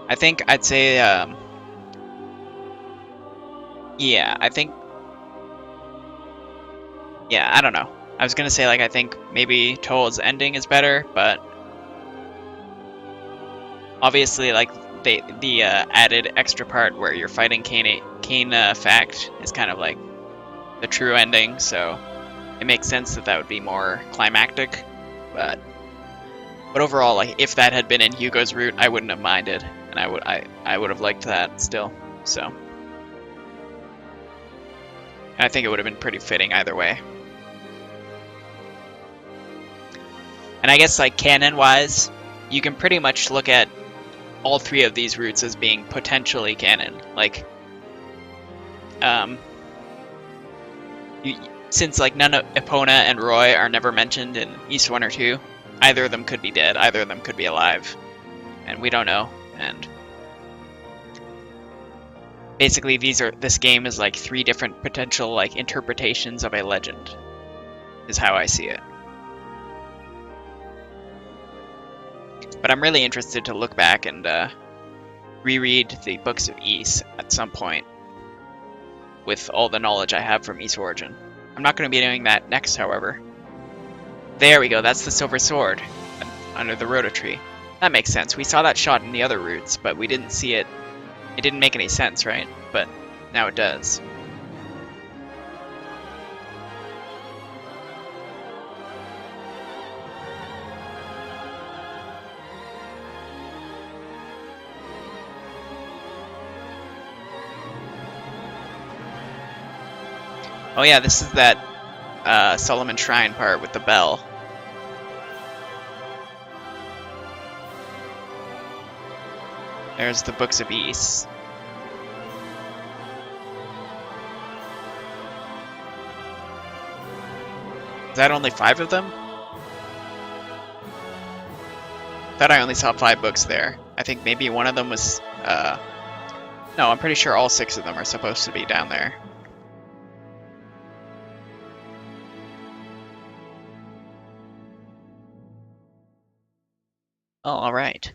I think I'd say, yeah, I don't know. I was gonna say, like, I think maybe Toll's ending is better, but obviously, like, the added extra part where you're fighting Kane Fact is kind of like the true ending, so it makes sense that would be more climactic. But overall, like, if that had been in Hugo's route, I wouldn't have minded, and I would have liked that still. So, and I think it would have been pretty fitting either way. And I guess, like, canon-wise, you can pretty much look at all three of these routes as being potentially canon. Like, since like none of Epona and Roy are never mentioned in Ys 1 or 2, either of them could be dead, either of them could be alive, and we don't know. And basically, this game is like three different potential like interpretations of a legend, is how I see it. But I'm really interested to look back and reread the books of Ys at some point with all the knowledge I have from Ys Origin. I'm not going to be doing that next, however. There we go, that's the silver sword under the Rhoda tree. That makes sense. We saw that shot in the other routes, but we didn't see it It didn't make any sense, right? But now it does. Oh yeah, this is that Solomon Shrine part with the bell. There's the Books of Ys. Is that only 5 of them? Thought I only saw 5 books there. I think maybe one of them was, no, I'm pretty sure all 6 of them are supposed to be down there. Oh, alright.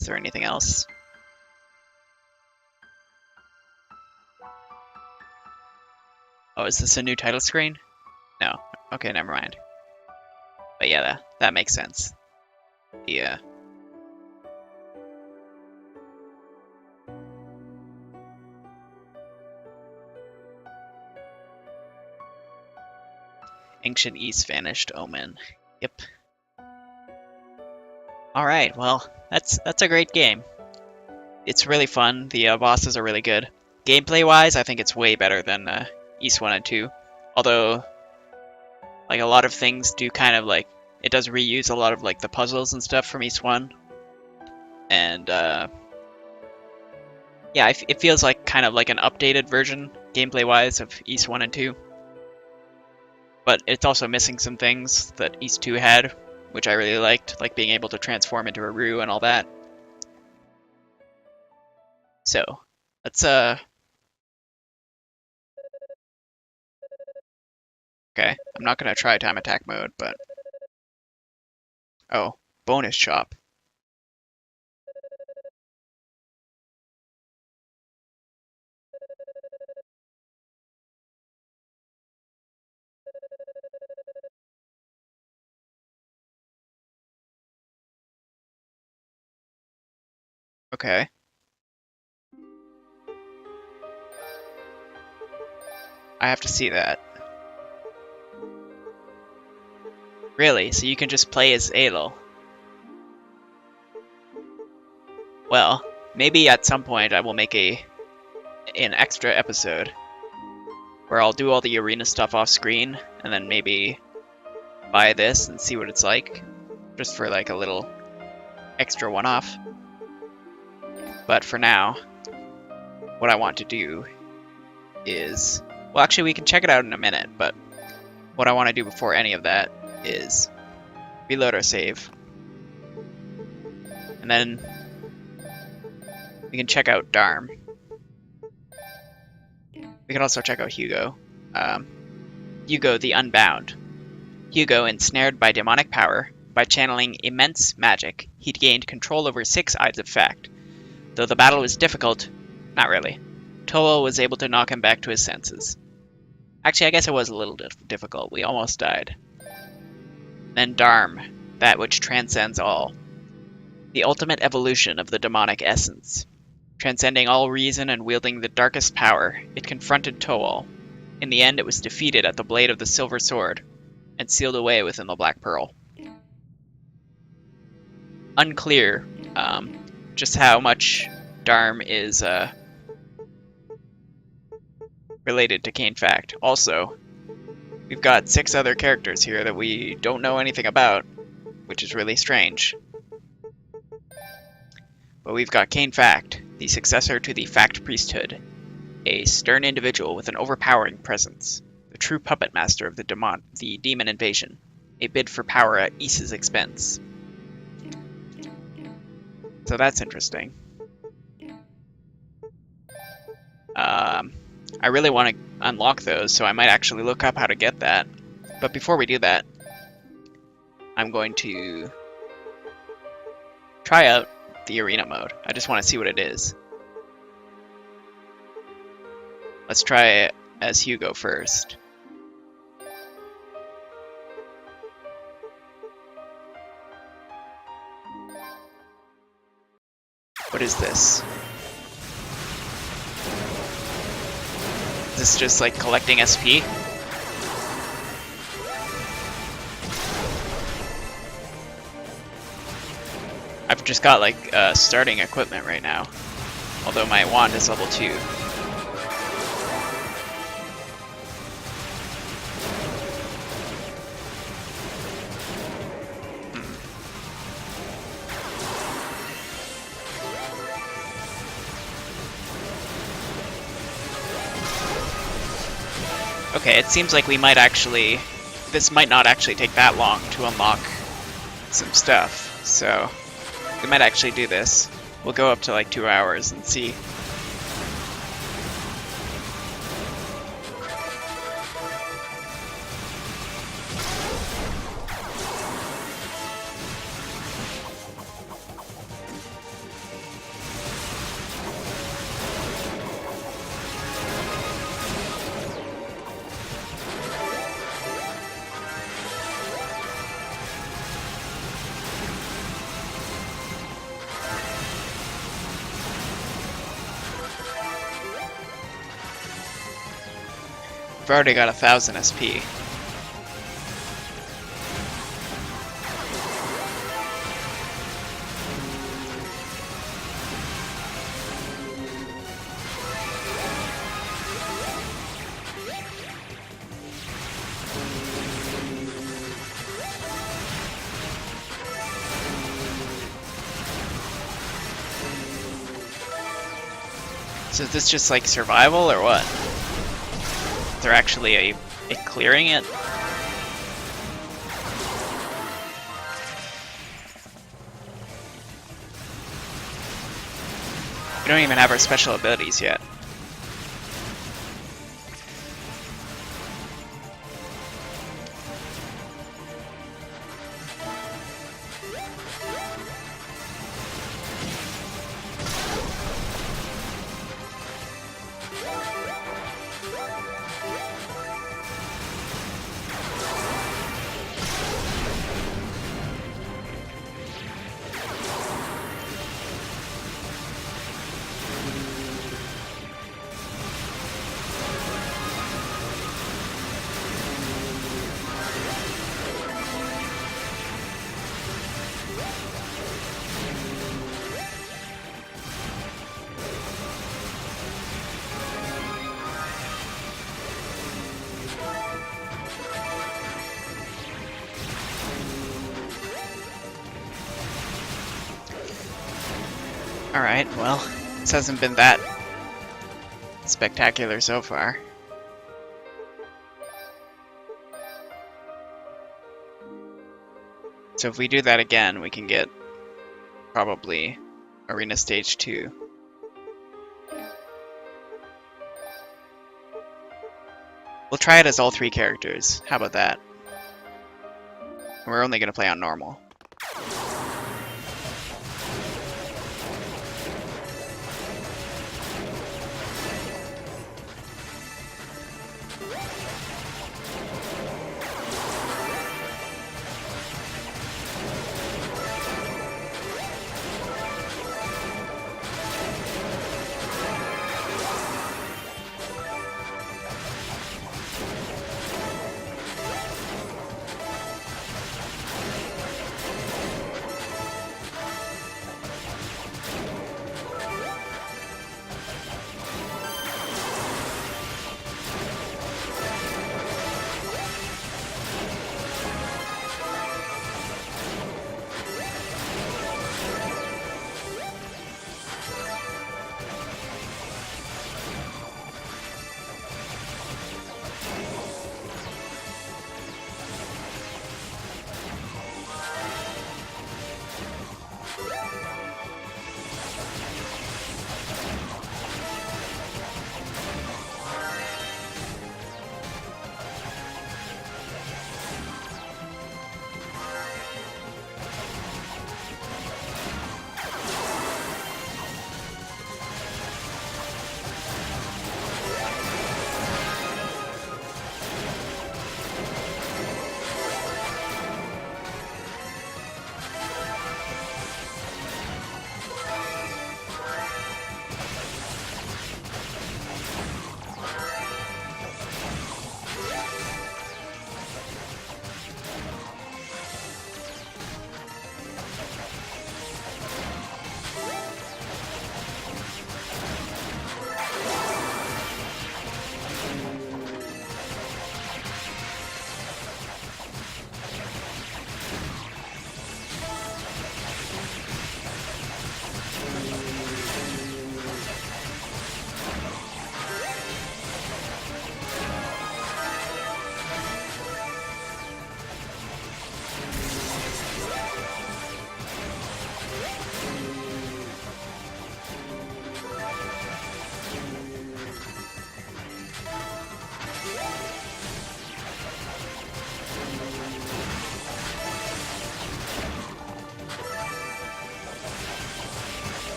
Is there anything else? Oh, is this a new title screen? No. Okay, never mind. But yeah, that makes sense. Yeah. Ancient East vanished omen. Yep. Alright, well, that's a great game. It's really fun. The bosses are really good. Gameplay-wise, I think it's way better than East 1 and 2. Although, like, a lot of things do kind of, like, it does reuse a lot of, like, the puzzles and stuff from East 1. And, yeah, it feels like kind of like an updated version, gameplay-wise, of East 1 and 2. But it's also missing some things that East 2 had, which I really liked, like being able to transform into a Rue and all that. So, let's, okay, I'm not gonna try time attack mode, but... Oh, bonus chop. Okay. I have to see that. Really? So you can just play as Alo? Well, maybe at some point I will make an extra episode where I'll do all the arena stuff off screen and then maybe buy this and see what it's like, just for like a little extra one-off. But for now, what I want to do is, well, actually we can check it out in a minute, but what I want to do before any of that is reload our save, and then we can check out Darm. We can also check out Hugo. Hugo the Unbound. Hugo, ensnared by demonic power, by channeling immense magic, he'd gained control over 6 Ides of Fact. Though the battle was difficult, not really. Tolo was able to knock him back to his senses. Actually, I guess it was a little difficult. We almost died. Then Darm, that which transcends all. The ultimate evolution of the demonic essence. Transcending all reason and wielding the darkest power, it confronted Toal. In the end, it was defeated at the blade of the silver sword, and sealed away within the Black Pearl. Unclear just how much Darm is related to Cain Fact. Also, we've got 6 other characters here that we don't know anything about, which is really strange. But we've got Cain Fact, the successor to the Fact Priesthood, a stern individual with an overpowering presence, the true puppet master of the demon invasion, a bid for power at Ys's expense. So that's interesting. I really want to unlock those, so I might actually look up how to get that. But before we do that, I'm going to try out the arena mode. I just want to see what it is. Let's try it as Hugo first. What is this? Is this just like collecting SP? I've just got like starting equipment right now, although my wand is level 2. Okay, it seems like we might actually... This might not actually take that long to unlock some stuff, so we might actually do this. We'll go up to like 2 hours and see. We've already got 1,000 SP. So is this just like survival or what? Is there actually a clearing it? We don't even have our special abilities yet. Alright, well, this hasn't been that spectacular so far. So if we do that again, we can get probably Arena Stage 2. We'll try it as all 3 characters. How about that? We're only going to play on normal.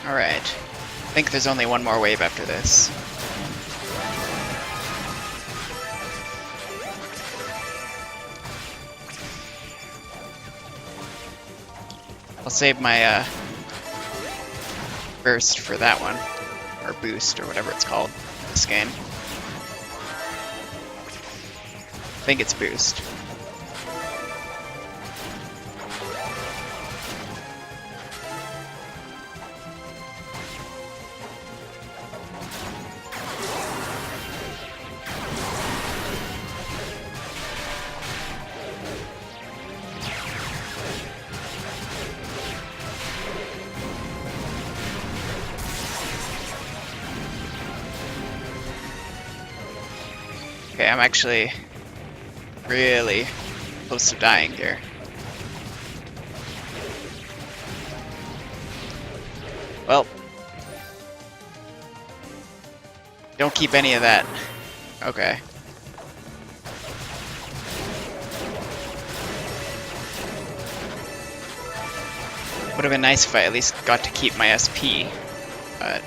Alright. I think there's only one more wave after this. I'll save my burst for that one. Or boost, or whatever it's called in this game. I think it's boost. Okay, I'm actually really close to dying here. Well, don't keep any of that. Okay. Would have been nice if I at least got to keep my SP, but...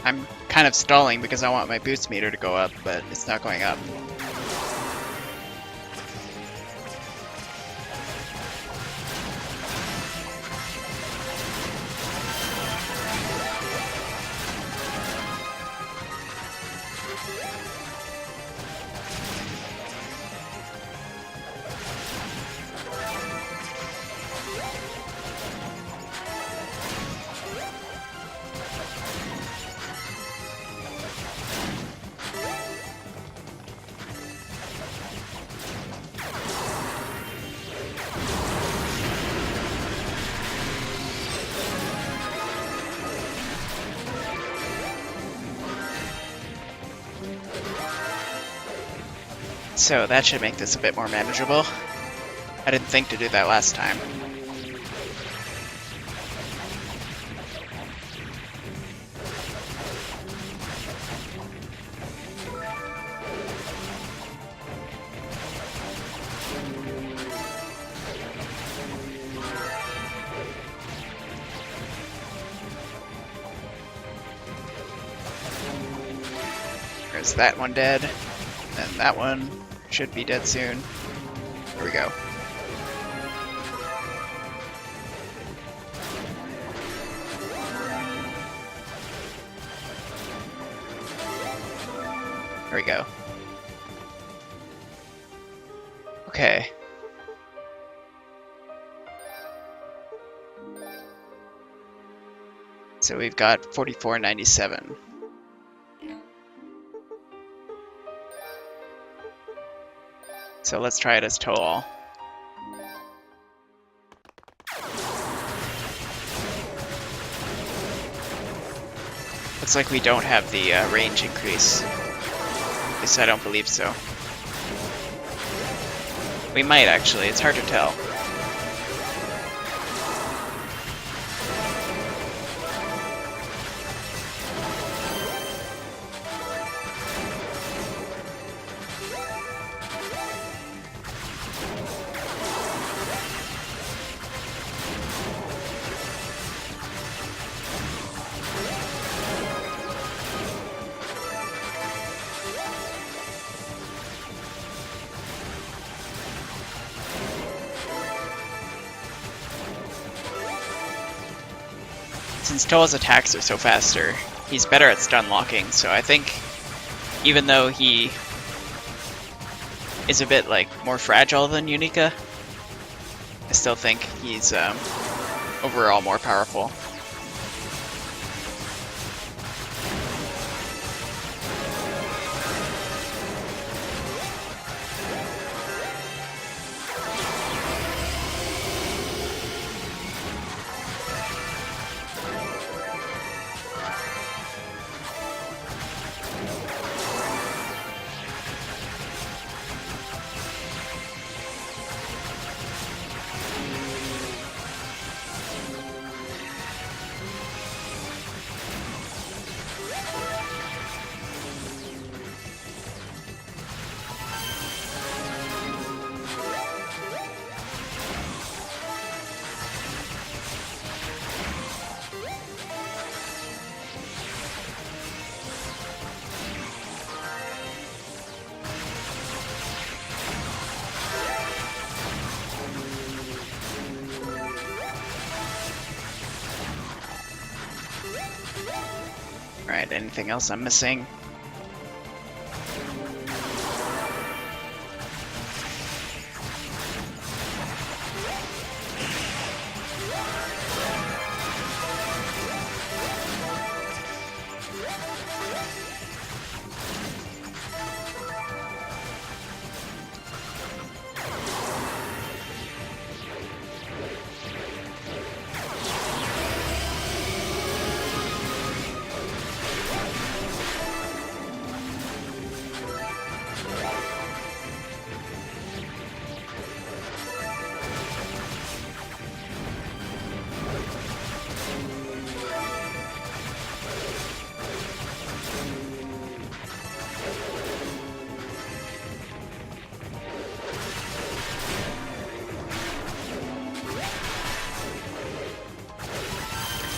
I'm kind of stalling because I want my boost meter to go up, but it's not going up. So that should make this a bit more manageable. I didn't think to do that last time. Is that one dead? And that one should be dead soon. Here we go. There we go. Okay. So we've got 4497. So let's try it as Toll. Looks like we don't have the range increase. At least I don't believe so. We might actually, it's hard to tell. Since Toll's attacks are so faster, he's better at stun locking, so I think even though he is a bit like more fragile than Unica, I still think he's overall more powerful. Alright, anything else I'm missing?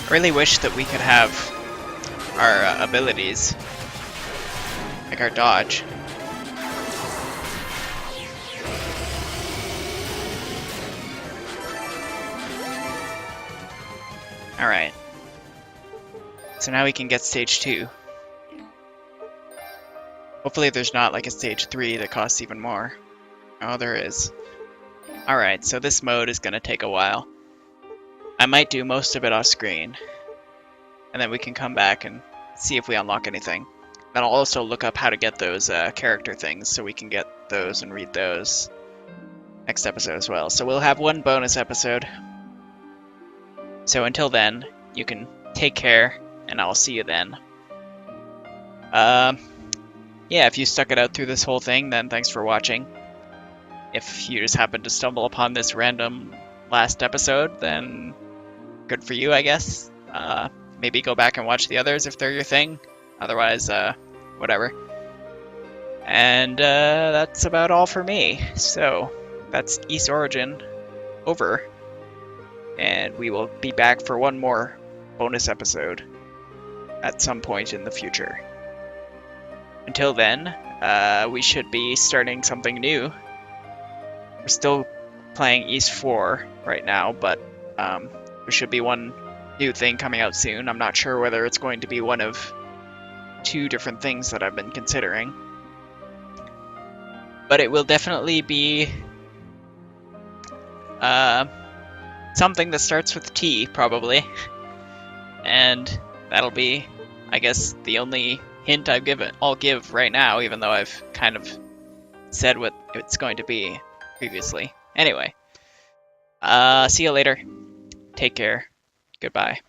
I really wish that we could have our abilities, like our dodge. Alright. So now we can get stage 2. Hopefully there's not like a stage 3 that costs even more. Oh, there is. Alright, so this mode is going to take a while. I might do most of it off screen, and then we can come back and see if we unlock anything. Then I'll also look up how to get those character things so we can get those and read those next episode as well. So we'll have one bonus episode. So until then, you can take care, and I'll see you then. Yeah, if you stuck it out through this whole thing, then thanks for watching. If you just happened to stumble upon this random last episode, then good for you, I guess. Maybe go back and watch the others if they're your thing. Otherwise, whatever. And that's about all for me. So that's East Origin over. And we will be back for one more bonus episode at some point in the future. until then, we should be starting something new. We're still playing East 4 right now, but there should be one new thing coming out soon. I'm not sure whether it's going to be one of 2 different things that I've been considering. But it will definitely be something that starts with T, probably. And that'll be, I guess, the only hint I'll give right now, even though I've kind of said what it's going to be previously. Anyway, see you later. Take care. Goodbye.